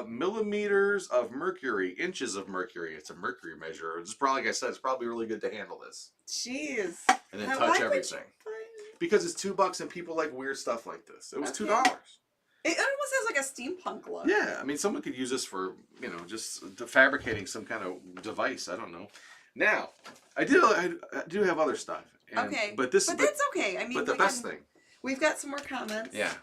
millimeters of mercury, inches of mercury. It's a mercury measure. It's probably, like I said, it's probably really good to handle this. Jeez. And then touch everything. Because it's $2 and people like weird stuff like this. It was $2. It almost has like a steampunk look. Yeah, I mean, someone could use this for, just fabricating some kind of device. I don't know. Now, I do have other stuff. Okay. But that's okay. I mean, but the best thing. We've got some more comments. Yeah.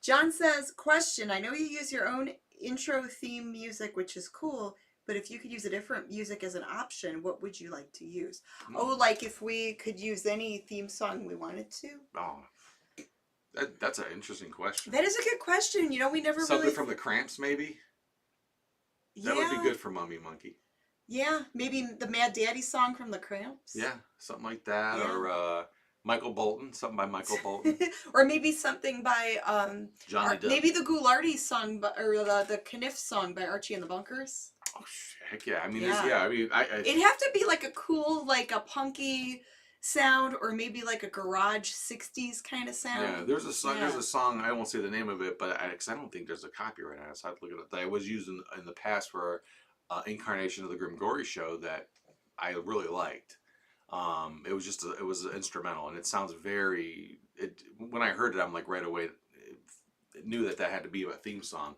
John says, question, I know you use your own intro theme music, which is cool, but if you could use a different music as an option, what would you like to use? Oh, like if we could use any theme song we wanted to? Oh. That's an interesting question. That is a good question. We never Something from the Cramps, maybe? Yeah. That would be good for MummyAndMonkey. Yeah, maybe the Mad Daddy song from the Cramps. Yeah, something like that. Yeah. Or Michael Bolton, something by Michael Bolton. Or maybe something by Johnny Depp. maybe the Goulardi song, or the Kniff song by Archie and the Bunkers. Oh, heck yeah. I mean, Yeah. I mean, It'd have to be like a cool, like a punky sound, or maybe like a garage 60s kind of sound. yeah, there's a song, Yeah. there's a song, I won't say the name of it, but because I don't think there's a copyright on it, so I have to look it up, that I was using in the past for incarnation of the Grim Gory show that I really liked. It was just it was instrumental, and it sounds very. When I heard it, I'm like right away knew that had to be a theme song,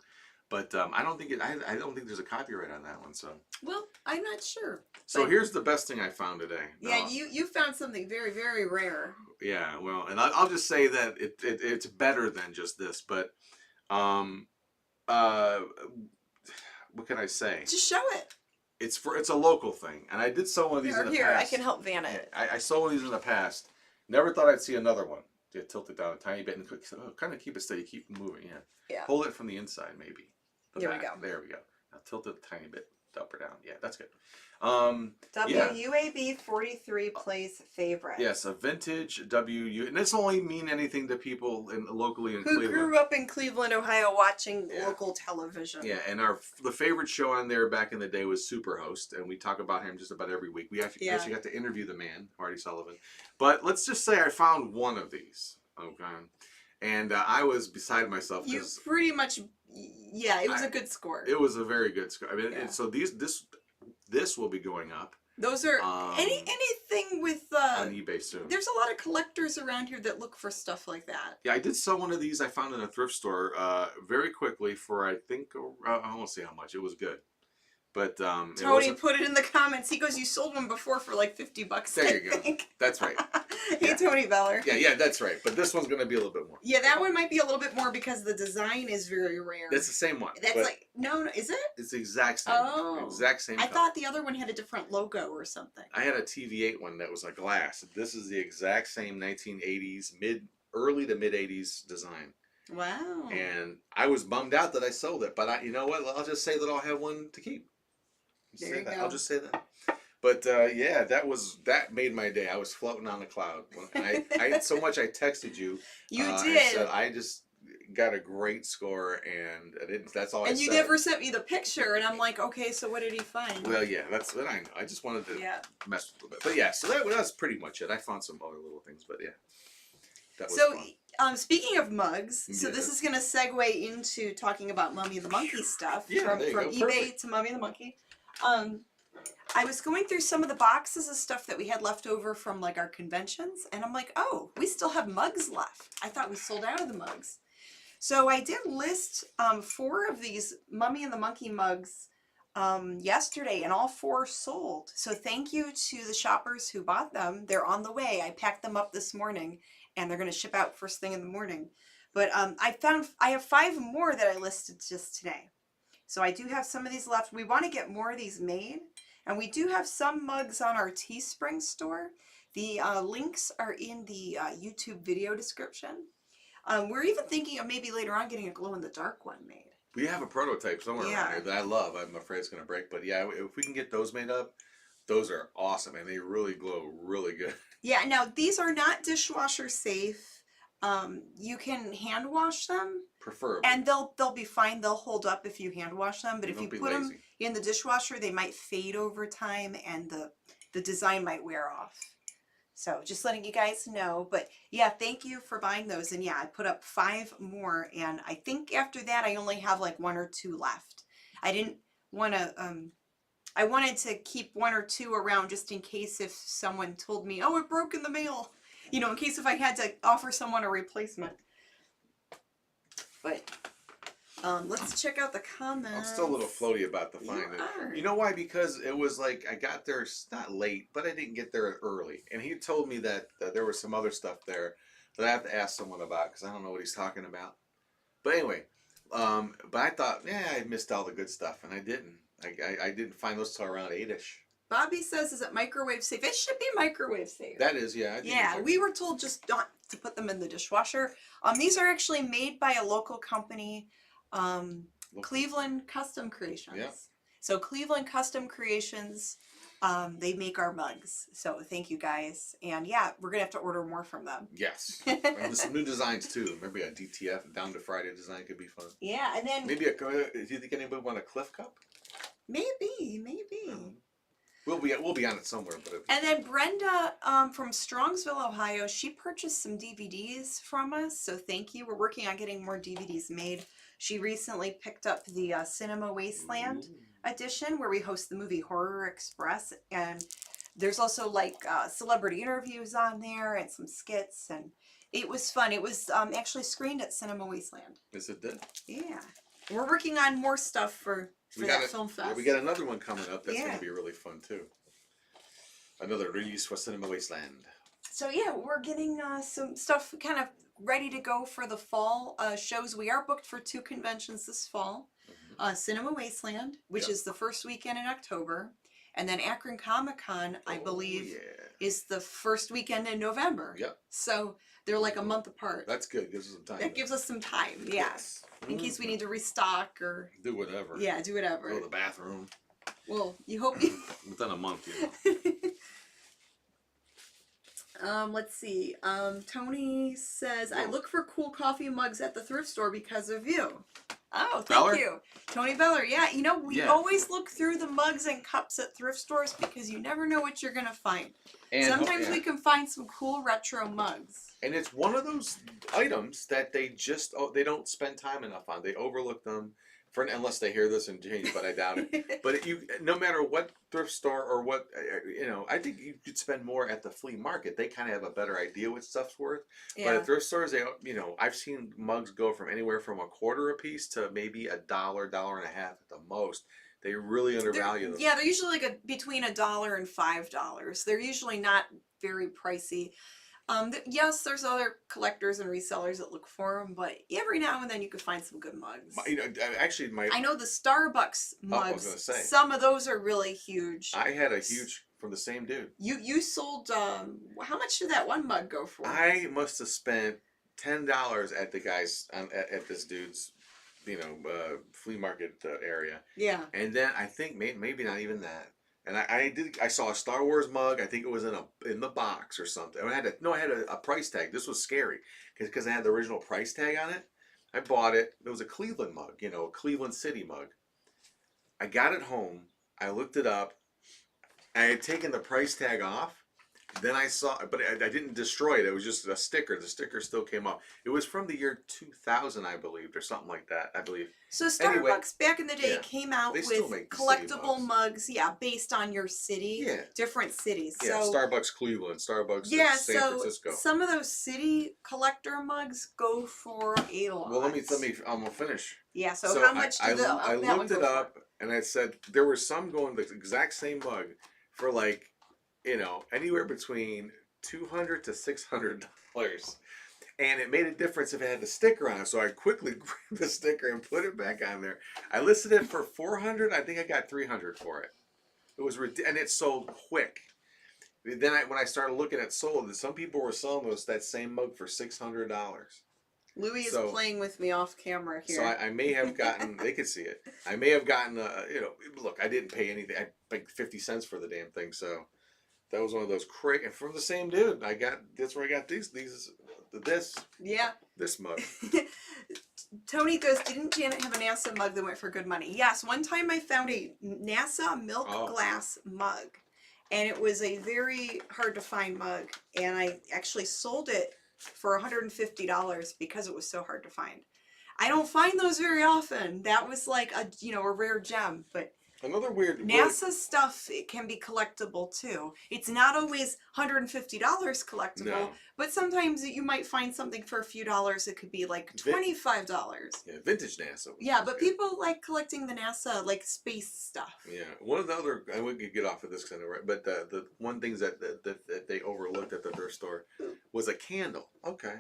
but I don't think I don't think there's a copyright on that one. So. Well, I'm not sure. So But- here's the best thing I found today. Yeah, you found something very, very rare. Yeah, well, and I'll just say that it's better than just this, but what can I say? Just show it. It's a local thing, and I did sell one of these in the Here, past. I can help Vanna it. I sold one of these in the past. Never thought I'd see another one. Just tilt it down a tiny bit and kind of keep it steady, keep it moving. Yeah. Yeah. Hold it from the inside, maybe. There we go. There we go. Now tilt it a tiny bit up or down. Yeah, that's good. WUAB 43 plays favorite. Yes, a vintage WU, and this only mean anything to people locally in Who Cleveland. grew up in Cleveland, Ohio, watching Yeah. local television. Yeah, and the favorite show on there back in the day was Superhost, and we talk about him just about every week. We actually got to interview the man, Marty Sullivan. But let's just say I found one of these, okay, and I was beside myself You because pretty much, yeah, it was a good score. it was a very good score. I mean, Yeah. so this will be going up Those are anything with on eBay soon. There's a lot of collectors around here that look for stuff like that. Yeah, I did sell one of these. I found in a thrift store very quickly for I think I won't say how much. It was good, but Tony put it in the comments. He goes, "You sold one before for like $50." There you go. That's right. Hey, Yeah. Tony Beller. Yeah, that's right. But this one's gonna be a little bit more. Yeah, that one might be a little bit more because the design is very rare. That's the same one. That's but like no, is it? it's the exact same. Oh. Exact same. I color. thought the other one had a different logo or something. I had a TV8 one that was a glass. This is the exact same 1980s early to mid 80s design. Wow. And I was bummed out that I sold it, but you know what? I'll just say that I'll have one to keep. There you go. I'll just say that. But yeah, that made my day. I was floating on a cloud. And I so much I texted you. You I did. said I just got a great score, and I didn't. That's all I And said. you never sent me the picture, and I'm like, okay, so what did he find? Well, yeah, that's what I know. I just wanted to Yeah. mess with a little bit. But yeah, so that's pretty much it. I found some other little things, but yeah, that was So, fun. speaking of mugs, so Yeah. this is going to segue into talking about Mummy and the Monkey stuff Yeah, from there you go. eBay Perfect. to Mummy and the Monkey. I was going through some of the boxes of stuff that we had left over from like our conventions, and I'm like, oh, we still have mugs left. I thought we sold out of the mugs. So I did list 4 of these Mummy and the Monkey mugs yesterday, and all 4 sold. So thank you to the shoppers who bought them. They're on the way. I packed them up this morning, and they're going to ship out first thing in the morning. But I have 5 more that I listed just today. So I do have some of these left. We want to get more of these made. And we do have some mugs on our Teespring store. The links are in the YouTube video description. We're even thinking of maybe later on getting a glow-in-the-dark one made. We have a prototype somewhere Yeah. around here that I love. I'm afraid it's going to break, but yeah, if we can get those made up, those are awesome, and they really glow really good. Yeah, now these are not dishwasher safe. You can hand wash them, Preferably. and they'll be fine. They'll hold up if you hand wash them. But if Don't you be put them lazy. in the dishwasher, they might fade over time, and the design might wear off. So just letting you guys know. But yeah, thank you for buying those. And yeah, I put up 5 more, and I think after that I only have like 1 or 2 left. I didn't want to. I wanted to keep 1 or 2 around just in case if someone told me, "Oh, it broke in the mail." You know, in case if I had to offer someone a replacement. But let's check out the comments. I'm still a little floaty about the You find. are. You know why? Because it was like I got there not late, but I didn't get there early. And he told me that there was some other stuff there that I have to ask someone about because I don't know what he's talking about. But anyway, but I thought, yeah, I missed all the good stuff, and I didn't. I didn't find those till around 8ish. Bobby says, "Is it microwave safe?" It should be microwave safe. That is, yeah. I think Yeah, it's like- we were told just not to put them in the dishwasher. These are actually made by a local company, Cleveland Custom Creations. Yeah. So Cleveland Custom Creations They make our mugs, so thank you guys. And yeah, we're gonna have to order more from them. Yes. And there's some new designs too. Maybe a DTF down to Friday design could be fun. Yeah, and then Maybe do you think anybody want a Cliff Cup? maybe. We'll be on it somewhere, but And then Brenda from Strongsville, Ohio, she purchased some DVDs from us, so thank you. We're working on getting more DVDs made. She recently picked up the Cinema Wasteland edition, where we host the movie Horror Express, and there's also like celebrity interviews on there and some skits, and it was fun. It was actually screened at Cinema Wasteland. Yes, it did. Yeah, we're working on more stuff for that film fest. Yeah, we got another one coming up that's going Yeah. to be really fun too. Another release for Cinema Wasteland. So yeah, we're getting some stuff kind of ready to go for the fall shows. We are booked for 2 conventions this fall. Cinema Wasteland, which is the first weekend in October, and then Akron Comic Con, I believe, is the first weekend in November. Yep. So they're like a month apart. That's good. Gives us some time. That gives us some time, yeah. In case we need to restock or do whatever. Yeah, do whatever. Go to the bathroom. Well, you hope you Within a month, let's see. Tony says, I look for cool coffee mugs at the thrift store because of you. Oh, thank you. Tony Beller. Yeah, you know, we always look through the mugs and cups at thrift stores because you never know what you're going to find. And sometimes we can find some cool retro mugs. And it's one of those items that they don't spend time enough on. They overlook them. Unless they hear this and change, but I doubt it. But no matter what thrift store or what, I think you could spend more at the flea market. They kind of have a better idea what stuff's worth. Yeah. But at thrift stores, I've seen mugs go from anywhere from $0.25 a piece to maybe $1, $1.50 at the most. They really undervalue them. Yeah, they're usually like between $1 and $5. They're usually not very pricey. Yes, there's other collectors and resellers that look for them, but every now and then you can find some good mugs. I know the Starbucks mugs. I was gonna say, some of those are really huge. I had a huge from the same dude. You sold how much did that one mug go for? I must have spent $10 at the guys at this dude's, flea market area. Yeah. And then I think maybe not even that. And I saw a Star Wars mug. I think it was in the box or something. I had a price tag. This was scary because I had the original price tag on it. I bought it. It was a Cleveland mug, a Cleveland City mug. I got it home. I looked it up. I had taken the price tag off. Then I saw, but I didn't destroy it. It was just a sticker. The sticker still came off. It was from the year 2000, I believe, or something like that. I believe. So Starbucks back in the day came out with collectible mugs, based on your city, different cities. Yeah, so, Starbucks Cleveland, Starbucks San Francisco. Some of those city collector mugs go for a lot. Well, let me. I'm gonna finish. Yeah. So how much do I looked it up and I said there were some going the exact same mug for like, anywhere between $200 to $600. And it made a difference if it had the sticker on it. So I quickly grabbed the sticker and put it back on there. I listed it for $400. I think I got $300 for it. It was and it sold quick. Then when I started looking at sold, some people were selling that same mug for $600. Louis is playing with me off camera here. So I may have gotten, they could see it. I may have gotten, look, I didn't pay anything. I paid 50 cents for the damn thing. So that was one of those and from the same dude. That's where I got this mug. Tony goes, didn't Janet have a NASA mug that went for good money? Yes, one time I found a NASA milk glass mug, and it was a very hard to find mug, and I actually sold it for $150 because it was so hard to find. I don't find those very often. That was like a rare gem, but another weird NASA stuff, it can be collectible too. It's not always $150 collectible, but sometimes you might find something for a few dollars. It could be like $25. Yeah, vintage NASA. Yeah, but people like collecting the NASA like space stuff. Yeah, one of the other, I wouldn't get off of this kind of right, but the one things that they overlooked at the thrift store was a candle. Okay.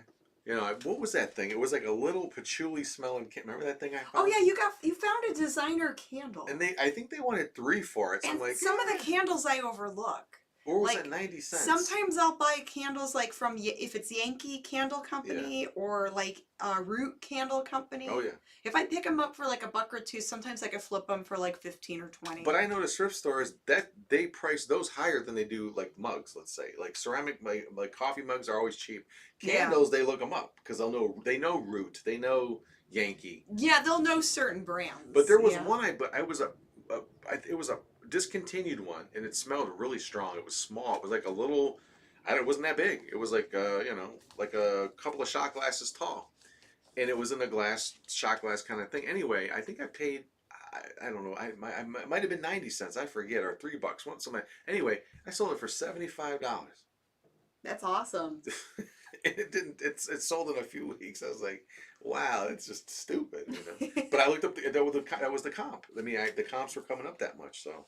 What was that thing? It was like a little patchouli smelling. Remember that thing I found? Oh yeah, you found a designer candle. And I think they wanted $3 for it. So and I'm like, some of the candles I overlook. Or was like, it 90 cents? Sometimes I'll buy candles like from if it's Yankee Candle Company or like Root Candle Company. Oh yeah. If I pick them up for like $1 or $2, sometimes I could flip them for like 15 or 20. But I noticed thrift stores that they price those higher than they do like mugs. Let's say like ceramic, like coffee mugs are always cheap. Candles they look them up because they know Root, they know Yankee. Yeah, they'll know certain brands. But there was one it was a discontinued one, and it smelled really strong. It was small. It was like a little. It wasn't that big. It was like like a couple of shot glasses tall, and it was in a shot glass kind of thing. Anyway, I think I paid. I don't know. I might have been 90 cents. I forget, or $3. Anyway, I sold it for $75. That's awesome. It didn't. It sold in a few weeks. I was like, wow, it's just stupid. But I looked up that was the comp. I mean, the comps were coming up that much. So,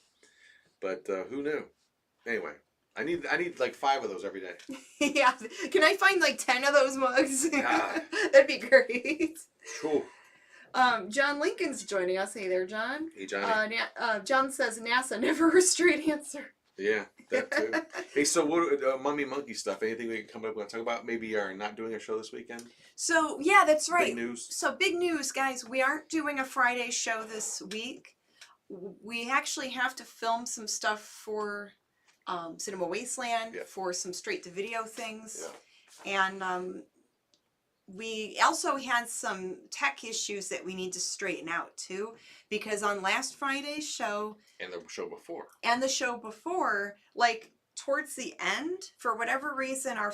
but who knew? Anyway, I need like 5 of those every day. Yeah, can I find like 10 of those mugs? Yeah. That'd be great. Cool. John Lincoln's joining us. Hey there, John. Hey, Johnny. John says NASA never a straight answer. Yeah, that too. Hey, so what Mummy Monkey stuff? Anything we can come up with and talk about? Maybe are not doing a show this weekend? So yeah, that's right. Big news. So big news, guys. We aren't doing a Friday show this week. We actually have to film some stuff for Cinema Wasteland, for some straight to video things. Yeah. And we also had some tech issues that we need to straighten out too, because on last Friday's show and the show before, like towards the end, for whatever reason, our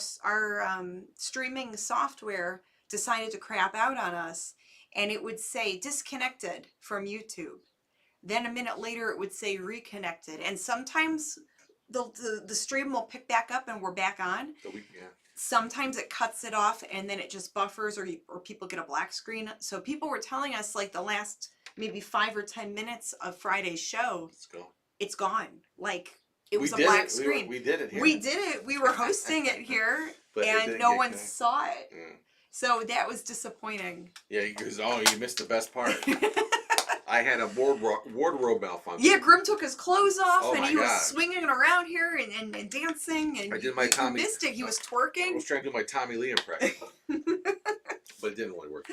streaming software decided to crap out on us, and it would say disconnected from YouTube. Then a minute later, it would say reconnected, and sometimes the stream will pick back up and we're back on. Sometimes it cuts it off and then it just buffers, or people get a black screen. So people were telling us like the last maybe 5 or 10 minutes of Friday's show, it's gone. Like it was a black screen. We did it here. We did it. We were hosting it here and no one saw it. Yeah. So that was disappointing. Yeah, because you missed the best part. I had a wardrobe malfunction. Yeah, Grim took his clothes off and he was swinging around here and dancing. And I did my Tommy. You missed it. He was twerking. I was trying to do my Tommy Lee impression, but it didn't really work.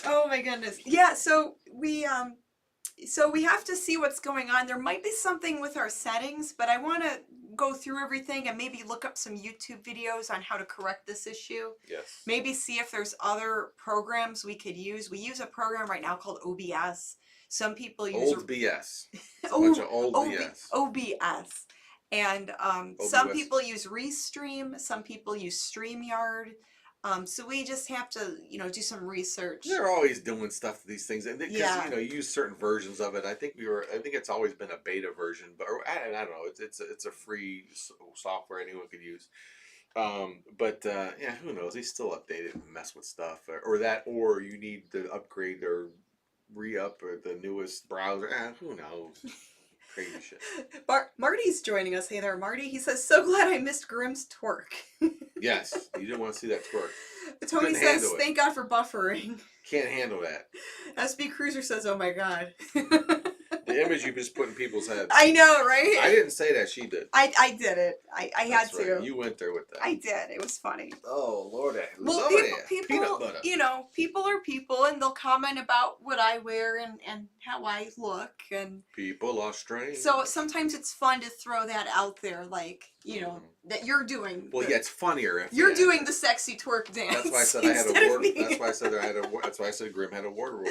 Oh my goodness! Yeah, so we have to see what's going on. There might be something with our settings, but I want to go through everything and maybe look up some YouTube videos on how to correct this issue. Yes. Maybe see if there's other programs we could use. We use a program right now called OBS. Some people use old BS. It's a bunch of old BS. OBS. And some people use Restream. Some people use StreamYard. So we just have to, do some research. They're always doing stuff to these things, and because you use certain versions of it. I think it's always been a beta version, but I don't know. It's a free software anyone could use. But who knows? They still update it and mess with stuff, or you need to upgrade or re-up or the newest browser. Who knows? Crazy shit. Marty's joining us. Hey there, Marty. He says, so glad I missed Grimm's twerk. Yes, you didn't want to see that twerk. Tony says, thank God for buffering. Can't handle that. SB Cruiser says, oh my God. The image you just put in people's heads. I know, right? I didn't say that. She did. I did it. I had to. Right. You went there with that. I did. It was funny. Oh, Lordy. Well, people, peanut butter. People are people, and they'll comment about what I wear and how I look. And people are strange. So sometimes it's fun to throw that out there, like, that you're doing. Well, it's funnier if you're doing the sexy twerk dance. That's why I said I had a wardrobe. That's why I said Grim had a wardrobe.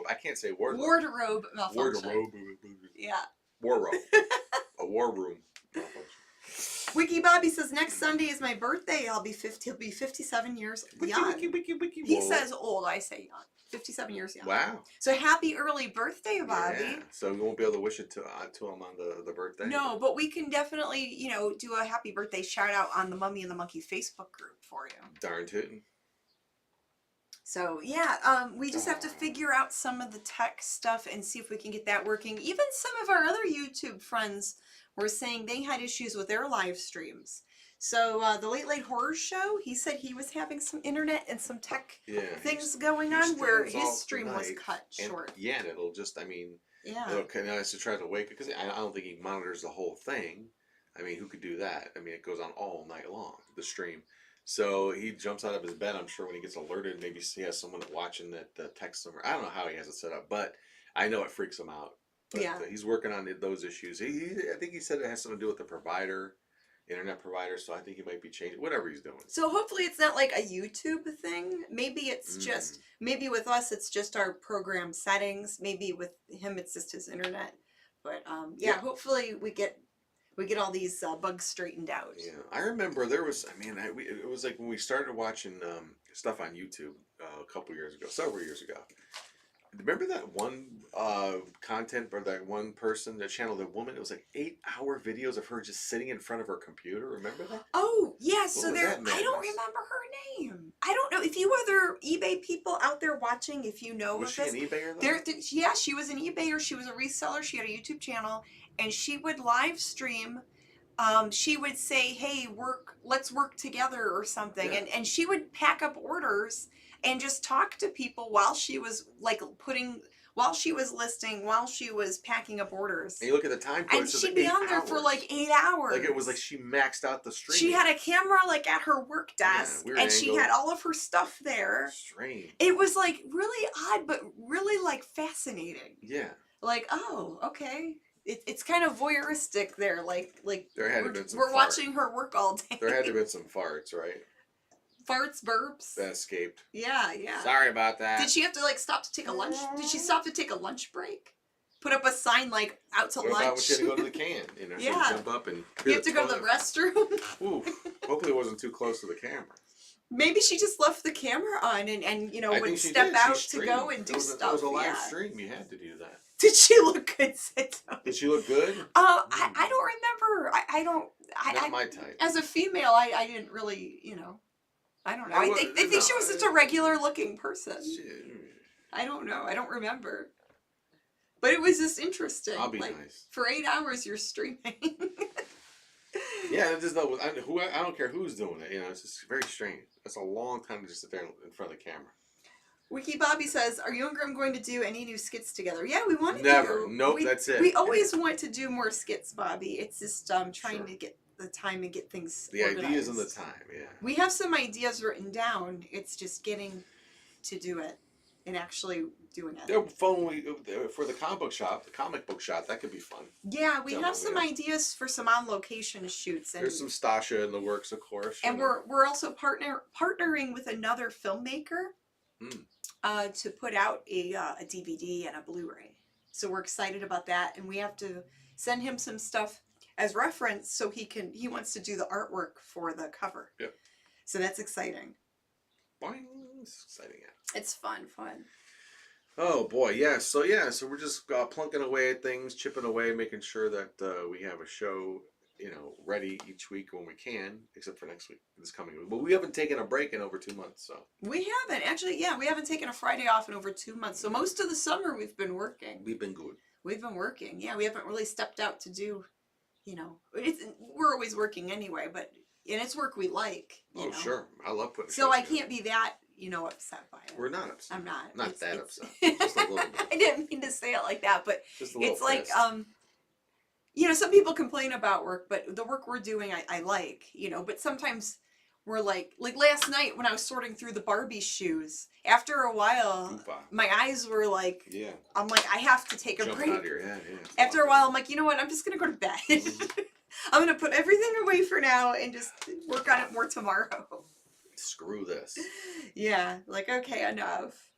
I can't say wardrobe. Wardrobe malfunction. Yeah. Wardrobe. A war room malfunction. Wiki Bobby says next Sunday is my birthday. He'll be 57 years young. Wiki. He says old. I say young. 57 years young. Wow. So happy early birthday, Bobby. Yeah. So we won't be able to wish it to him on the birthday. No, but we can definitely, do a happy birthday shout out on the Mummy and the Monkey Facebook group for you. Darn tootin'. So yeah, we just have to figure out some of the tech stuff and see if we can get that working. Even some of our other YouTube friends were saying they had issues with their live streams. So the Late Horror Show, he said he was having some internet and some tech things going on where his stream was cut short. Yeah, and it'll just, it'll kind of to try to wake, because I don't think he monitors the whole thing. I mean, who could do that? I mean, it goes on all night long, the stream. So he jumps out of his bed. I'm sure when he gets alerted, maybe he has someone watching that texts him. Or I don't know how he has it set up, but I know it freaks him out. But Yeah. he's working on those issues. I think he said it has something to do with the provider, internet provider. So I think he might be changing whatever he's doing. So hopefully it's not like a YouTube thing. Maybe it's just, maybe with us it's just our program settings. Maybe with him it's just his internet. But yeah, hopefully we get all these bugs straightened out. Yeah, I remember there was. I mean, it was like when we started watching stuff on YouTube a couple years ago, several years ago. Remember that one content or that one person that channel, that woman? It was like 8-hour videos of her just sitting in front of her computer. Remember that? Oh yeah, What so was there. that I madness? don't remember her name. I don't know if you other eBay people out there watching, if you know Was of she this. an eBayer though? Yeah, she was an eBayer. She was a reseller. She had a YouTube channel, and she would live stream. She would say, "Hey, let's work together" or something, Yeah. and she would pack up orders and just talk to people while she was like while she was listing, while she was packing up orders. And you look at the time code, And it says she'd like be 8 on there for hours. like 8 hours. Like it was like she maxed out the stream. She had a camera like at her work desk, weird and she angle. had all of her stuff there. Strange. It was like really odd, but really like fascinating. Yeah. Like, oh, okay. It's kind of voyeuristic there. Like There had to have been some we're farts. watching her work all day. There had to have been some farts, right? Farts, burps. That escaped. Yeah, yeah. Sorry about that. Did she have to like stop to take a lunch? Did she stop to take a lunch break? Put up a sign like out to What about when lunch? she had to go to the can? You know, she had Yeah. to jump up and You have to go to the restroom. Ooh, hopefully it wasn't too close to the camera. Maybe she just left the camera on and you know I would think she step did. She out to streamed. go and do It was stuff. It was a live Yeah. stream. You had to do that. Did she look good? Sit down. Did she look good? I don't remember. I don't. Not my type. As a female, I didn't really, you know. I don't know. I think she was just a regular looking person. I don't know. I don't remember. But it was just interesting. I'll be like, nice. For 8 hours, you're streaming. Yeah, it just I don't care who's doing it. You know, it's just very strange. It's a long time to just sit there in front of the camera. Wiki Bobby says, "Are you and Grim going to do any new skits together?" Yeah, we want to. Never. Nope. That's it. We always want to do more skits, Bobby. It's just trying to get the time and get things. The organized. ideas and the time. Yeah. We have some ideas written down. It's just getting to do it and actually doing it. Yeah, for the comic book shop, that could be fun. Yeah, we Yeah, have we some have- ideas for some on location shoots, and There's some Stasha in the works, of course. and we're also partnering with another filmmaker to put out a DVD and a Blu-ray. So we're excited about that, and we have to send him some stuff as reference so he wants to do the artwork for the cover. Yep. So that's exciting. Boing. It's exciting. Yeah. It's fun. Oh boy, yeah. So we're just plunking away at things, chipping away, making sure that we have a show, you know, ready each week when we can, except for next week, this coming week. But we haven't taken a break in over 2 months, so. We haven't actually. Yeah, we haven't taken a Friday off in over 2 months. So most of the summer we've been working. We've been good. We've been working. Yeah, we haven't really stepped out to do, you know, we're always working anyway, but and it's work we like. You know? Sure. I love putting. So shows I together. can't be that, you know, upset by it. We're not upset. I'm not. Not that it's- upset. Just a little bit. I didn't mean to say it like that, but Just a little it's like, pissed. you know, some people complain about work, but the work we're doing, I like, you know, but sometimes we're like last night when I was sorting through the Barbie shoes, after a while, Goofball. my eyes were like, Yeah. I'm like, I have to take a Jumping break. out of your head. Yeah. It's After a awesome. while, I'm like, you know what? I'm just going to go to bed. Mhm. I'm going to put everything away for now and just work on it more tomorrow. Screw this. Yeah, like, okay, enough.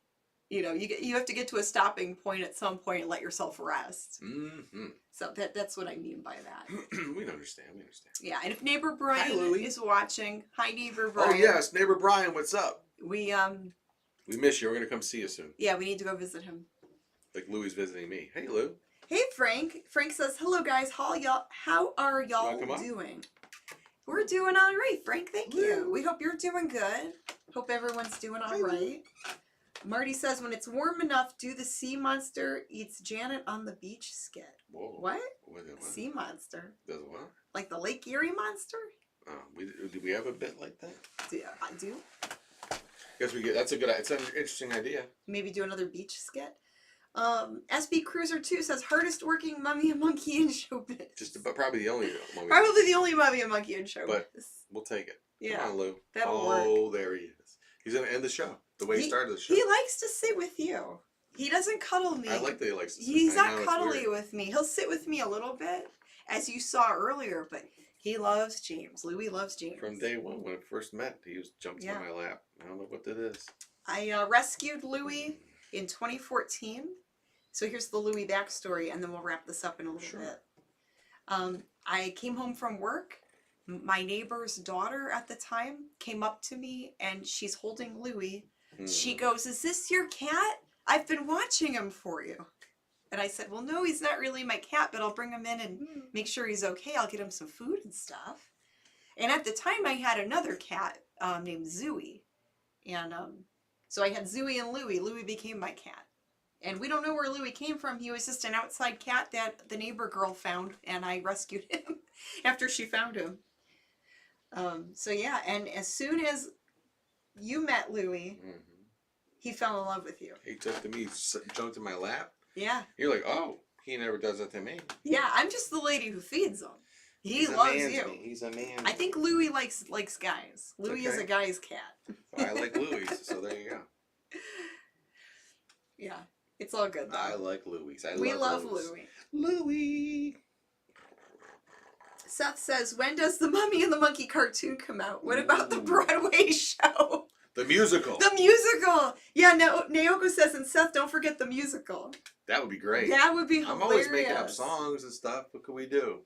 You know, you have to get to a stopping point at some point and let yourself rest. Mm-hmm. So that's what I mean by that. We understand. We understand. Yeah, and if neighbor Brian Louie. is watching, hi neighbor Brian. Oh yes, neighbor Brian, what's up? We We miss you. We're gonna come see you soon. yeah, we need to go visit him. Like Louie's visiting me. Hey Lou. Hey Frank. Frank says, "Hello guys. How are y'all Wanna come up? doing?" We're doing all right, Frank. Thank you. We hope you're doing good. Hope everyone's doing all right. Marty says, "When it's warm enough, do the sea monster eats Janet on the beach skit." Whoa. What? What? Sea monster? Does what? Like the Lake Erie monster? Oh, do we have a bit like that? I do. Guess we get. That's a good. It's an interesting idea. Maybe do another beach skit. SB Cruiser 2 says hardest working mummy and monkey in showbiz. Just about probably the only mummy. Probably the only mummy and monkey in showbiz. But we'll take it. Yeah, Come on, Lou. that'll work. Oh, there he is. He's gonna end the show the way he started the show. He likes to sit with you. He doesn't cuddle me. I like that he likes to sit. He's not cuddly with me. He'll sit with me a little bit, as you saw earlier, but he loves James. Louis loves James. From day one, when we first met, he was jumped on my lap. I don't know what that is. I rescued Louis in 2014. So here's the Louis backstory, and then we'll wrap this up in a little bit. I came home from work. My neighbor's daughter at the time came up to me, and she's holding Louis. She goes, "Is this your cat? I've been watching him for you." And I said, "Well, no, he's not really my cat, but I'll bring him in and make sure he's okay. I'll get him some food and stuff." And at the time, I had another cat named Zooey. And so I had Zooey and Louie. Louie became my cat. And we don't know where Louie came from. He was just an outside cat that the neighbor girl found, and I rescued him after she found him. So yeah, and as soon as you met Louie, he fell in love with you. He took to me, jumped in my lap. Yeah. You're like, oh, he never does that to me. Yeah, I'm just the lady who feeds him. He loves you. He's a man. I think Louie likes guys. Louie is a guy's cat. I like Louis, so there you go. Yeah, it's all good though. I like Louis. We love Louis. Louis. Seth says, when does the Mummy and the Monkey cartoon come out? What about the Broadway show? The musical. The musical. Yeah, Naoko says, and Seth, don't forget the musical. That would be great. That would be hilarious. I'm always making up songs and stuff. What could we do?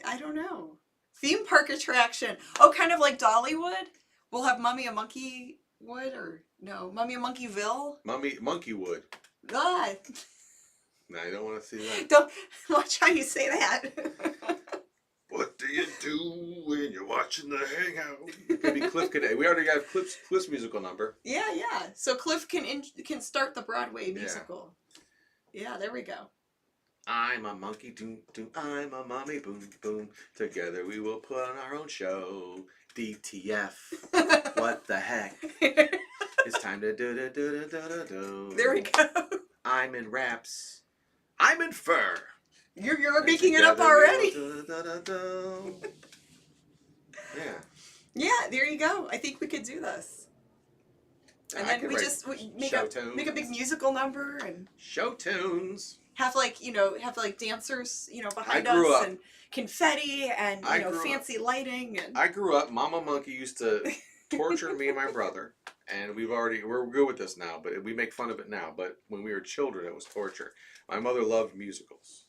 I don't know. Theme park attraction. Oh, kind of like Dollywood? We'll have Mummy and Monkey Wood, or no, Mummy and Monkeyville? Monkey Wood. God. No, I don't want to see that. Don't watch how you say that. What do you do when you're watching the Hangout? Maybe Cliff could. We already got Cliff's musical number. Yeah. So Cliff can start the Broadway musical. Yeah, there we go. I'm a monkey, doom, doom. I'm a mommy, boom, boom. Together we will put on our own show. DTF. What the heck? It's time to do. There we go. I'm in wraps. I'm in fur. You're making it up already. Yeah. Yeah, there you go. I think we could do this. And then we make a big musical number and show tunes. Have dancers, behind us and confetti and fancy lighting and I grew up, Mama Monkey used to torture me and my brother, and we're good with this now, but we make fun of it now, but when we were children it was torture. My mother loved musicals.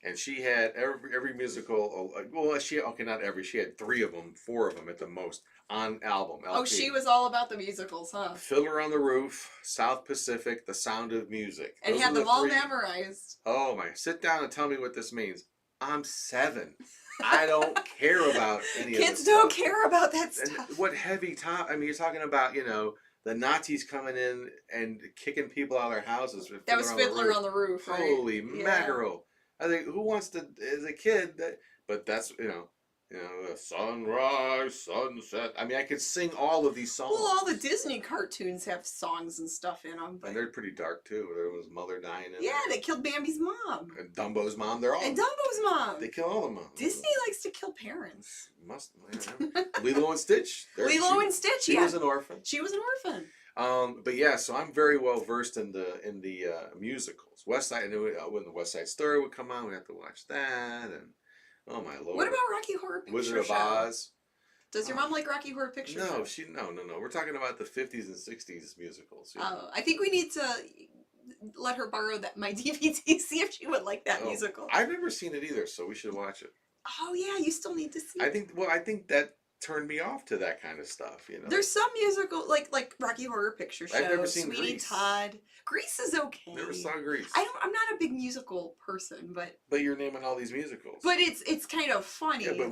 And she had every musical, not every, she had 3 of them, 4 of them at the most, on album. LP. Oh, she was all about the musicals, huh? Fiddler on the Roof, South Pacific, The Sound of Music. And had them all memorized. Oh my, sit down and tell me what this means. I'm 7. I don't care about any of this Kids don't care about that stuff. And what heavy top, you're talking about, the Nazis coming in and kicking people out of their houses. That was Fiddler on the Roof, right? Holy mackerel. I think who wants to, as a kid, but that's, sunrise, sunset. I could sing all of these songs. Well, all the Disney cartoons have songs and stuff in them. But... And they're pretty dark, too. There was mother dying in Yeah, they killed Bambi's mom. And Dumbo's mom, And Dumbo's mom. They kill all the moms. Disney likes to kill parents. Must, Lilo and Stitch. Lilo and Stitch, She was an orphan. She was an orphan. But yeah, so I'm very well versed in the musicals. West Side, when the West Side Story would come on, we have to watch that, and oh my lord. What about Rocky Horror Picture Wizard of Show? Oz. Does your mom like Rocky Horror Picture Show? No. We're talking about the 50s and 60s musicals. Oh, I think we need to let her borrow my DVD, see if she would like that musical. I've never seen it either, so we should watch it. Oh yeah, you still need to see it. I think that turned me off to that kind of stuff, There's some musical like Rocky Horror Picture Show. I've never seen Sweeney Grease. Todd. Grease is okay. Never saw Grease. I'm not a big musical person, but you're naming all these musicals. But it's kind of funny. Yeah,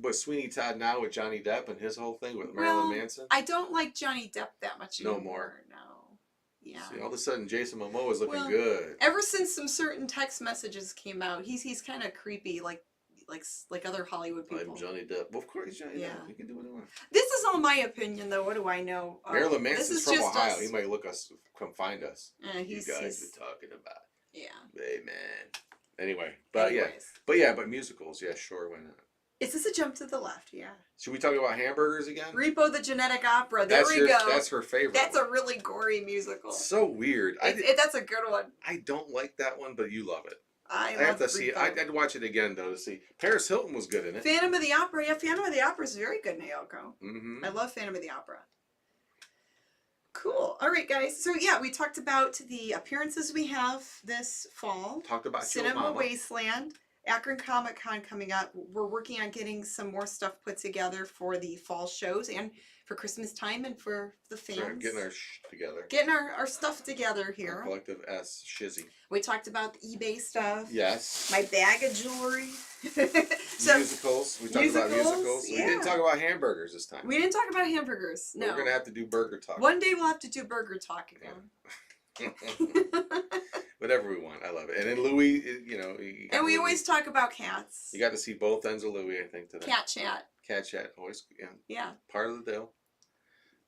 but Sweeney Todd now with Johnny Depp and his whole thing with Marilyn Manson? I don't like Johnny Depp that much anymore. No more. No. Yeah. See, all of a sudden Jason Momoa is looking good. Ever since some certain text messages came out, he's kind of creepy. Like like other Hollywood people. I'm Johnny Depp. Well, of course, he's Johnny Yeah. Depp. He can do what he wants. This is all my opinion, though. What do I know? Marilyn this Manson's is from just Ohio. us. He might look us, come find us. You He's guys been talking about. yeah. Hey, man. Anyway, but Anyways. but musicals. Yeah, sure, why not? Is this a jump to the left? Yeah. Should we talk about hamburgers again? Repo the Genetic Opera. There we go. That's her favorite. That's one. a really gory musical. It's so weird. That's a good one. I don't like that one, but you love it. I have love to see it. Repo. I'd watch it again though to see. Paris Hilton was good in it. Phantom of the Opera. Yeah, Phantom of the Opera is very good, Naoko. Mm-hmm. I love Phantom of the Opera. Cool. All right, guys. So yeah, we talked about the appearances we have this fall. Talked about Cinema Mama. Wasteland, Akron Comic Con coming up. We're working on getting some more stuff put together for the fall shows and for Christmas time and for the fans. So getting our together. Getting our stuff together here. Our collective S shizzy. We talked about the eBay stuff. Yes. My bag of jewelry. So, musicals. We talked about musicals. yeah. We didn't talk about hamburgers this time. we didn't talk about hamburgers. No. We're gonna have to do burger talk. One day we'll have to do burger talk again. Whatever we want. I love it. And then Louis, you know. And we always talk about cats. You got to see both ends of Louis, I think, today. Cat chat. Cat chat. Always, yeah. Yeah. Part of the deal.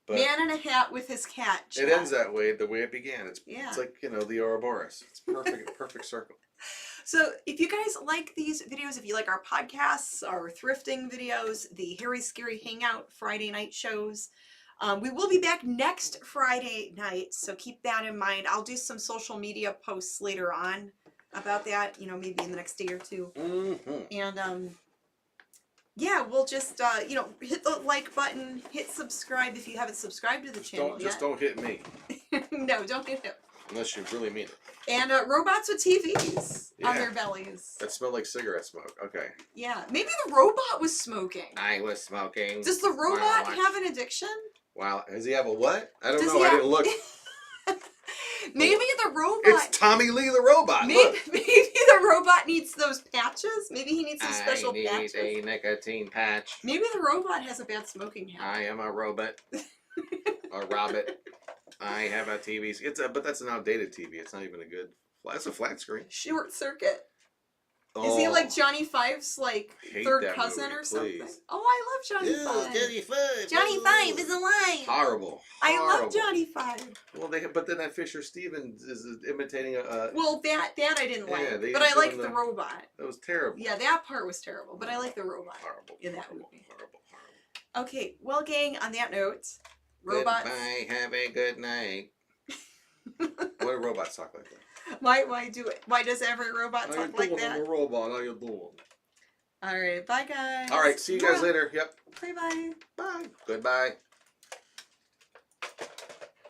But Man in a hat with his cat. it ends that way, the way it began. It's like, you know, the Ouroboros. It's perfect, perfect circle. So if you guys like these videos, if you like our podcasts, our thrifting videos, the Harry Scary Hangout Friday night shows, we will be back next Friday night. So keep that in mind. I'll do some social media posts later on about that, you know, maybe in the next day or two. Mm-hmm. And yeah, we'll just, you know, hit the like button, hit subscribe if you haven't subscribed to the channel Just don't hit me. No, don't hit him. Unless you really mean it. And robots with TVs on Yeah. their bellies. That smelled like cigarette smoke. Okay. Yeah, maybe the robot was smoking. I was smoking. Does the robot have an addiction? Wow. Does he have a what? I don't Does know. he I have- didn't look. Maybe the robot. It's Tommy Lee the robot. Look. Maybe the robot needs those patches. Maybe he needs some special patches. I need a nicotine patch. Maybe the robot has a bad smoking habit. I am a robot. A rabbit. I have a TV. But that's an outdated TV. It's not even a good. That's a flat screen. Short circuit. Is he like Johnny Five's like Hate third that cousin movie, or something? please. Oh, I love Johnny Five. Johnny Five. Johnny Five is alive. Horrible. I Horrible. love Johnny Five. Well, but then that Fisher Stevens is imitating a. Well, that I didn't like, Yeah, they but I give like him the the- robot. That was terrible. Yeah, that part was terrible, but I like the robot Horrible. in that horrible, movie. horrible. Okay, well, gang, on that note, robots. Goodbye, have a good night. Why do robots talk like that? Why do it? Why does every robot How you talk like doing? that? I'm a robot. How you doing? All right, bye guys. All right, see you guys later. Yep. Bye bye. Bye. Goodbye.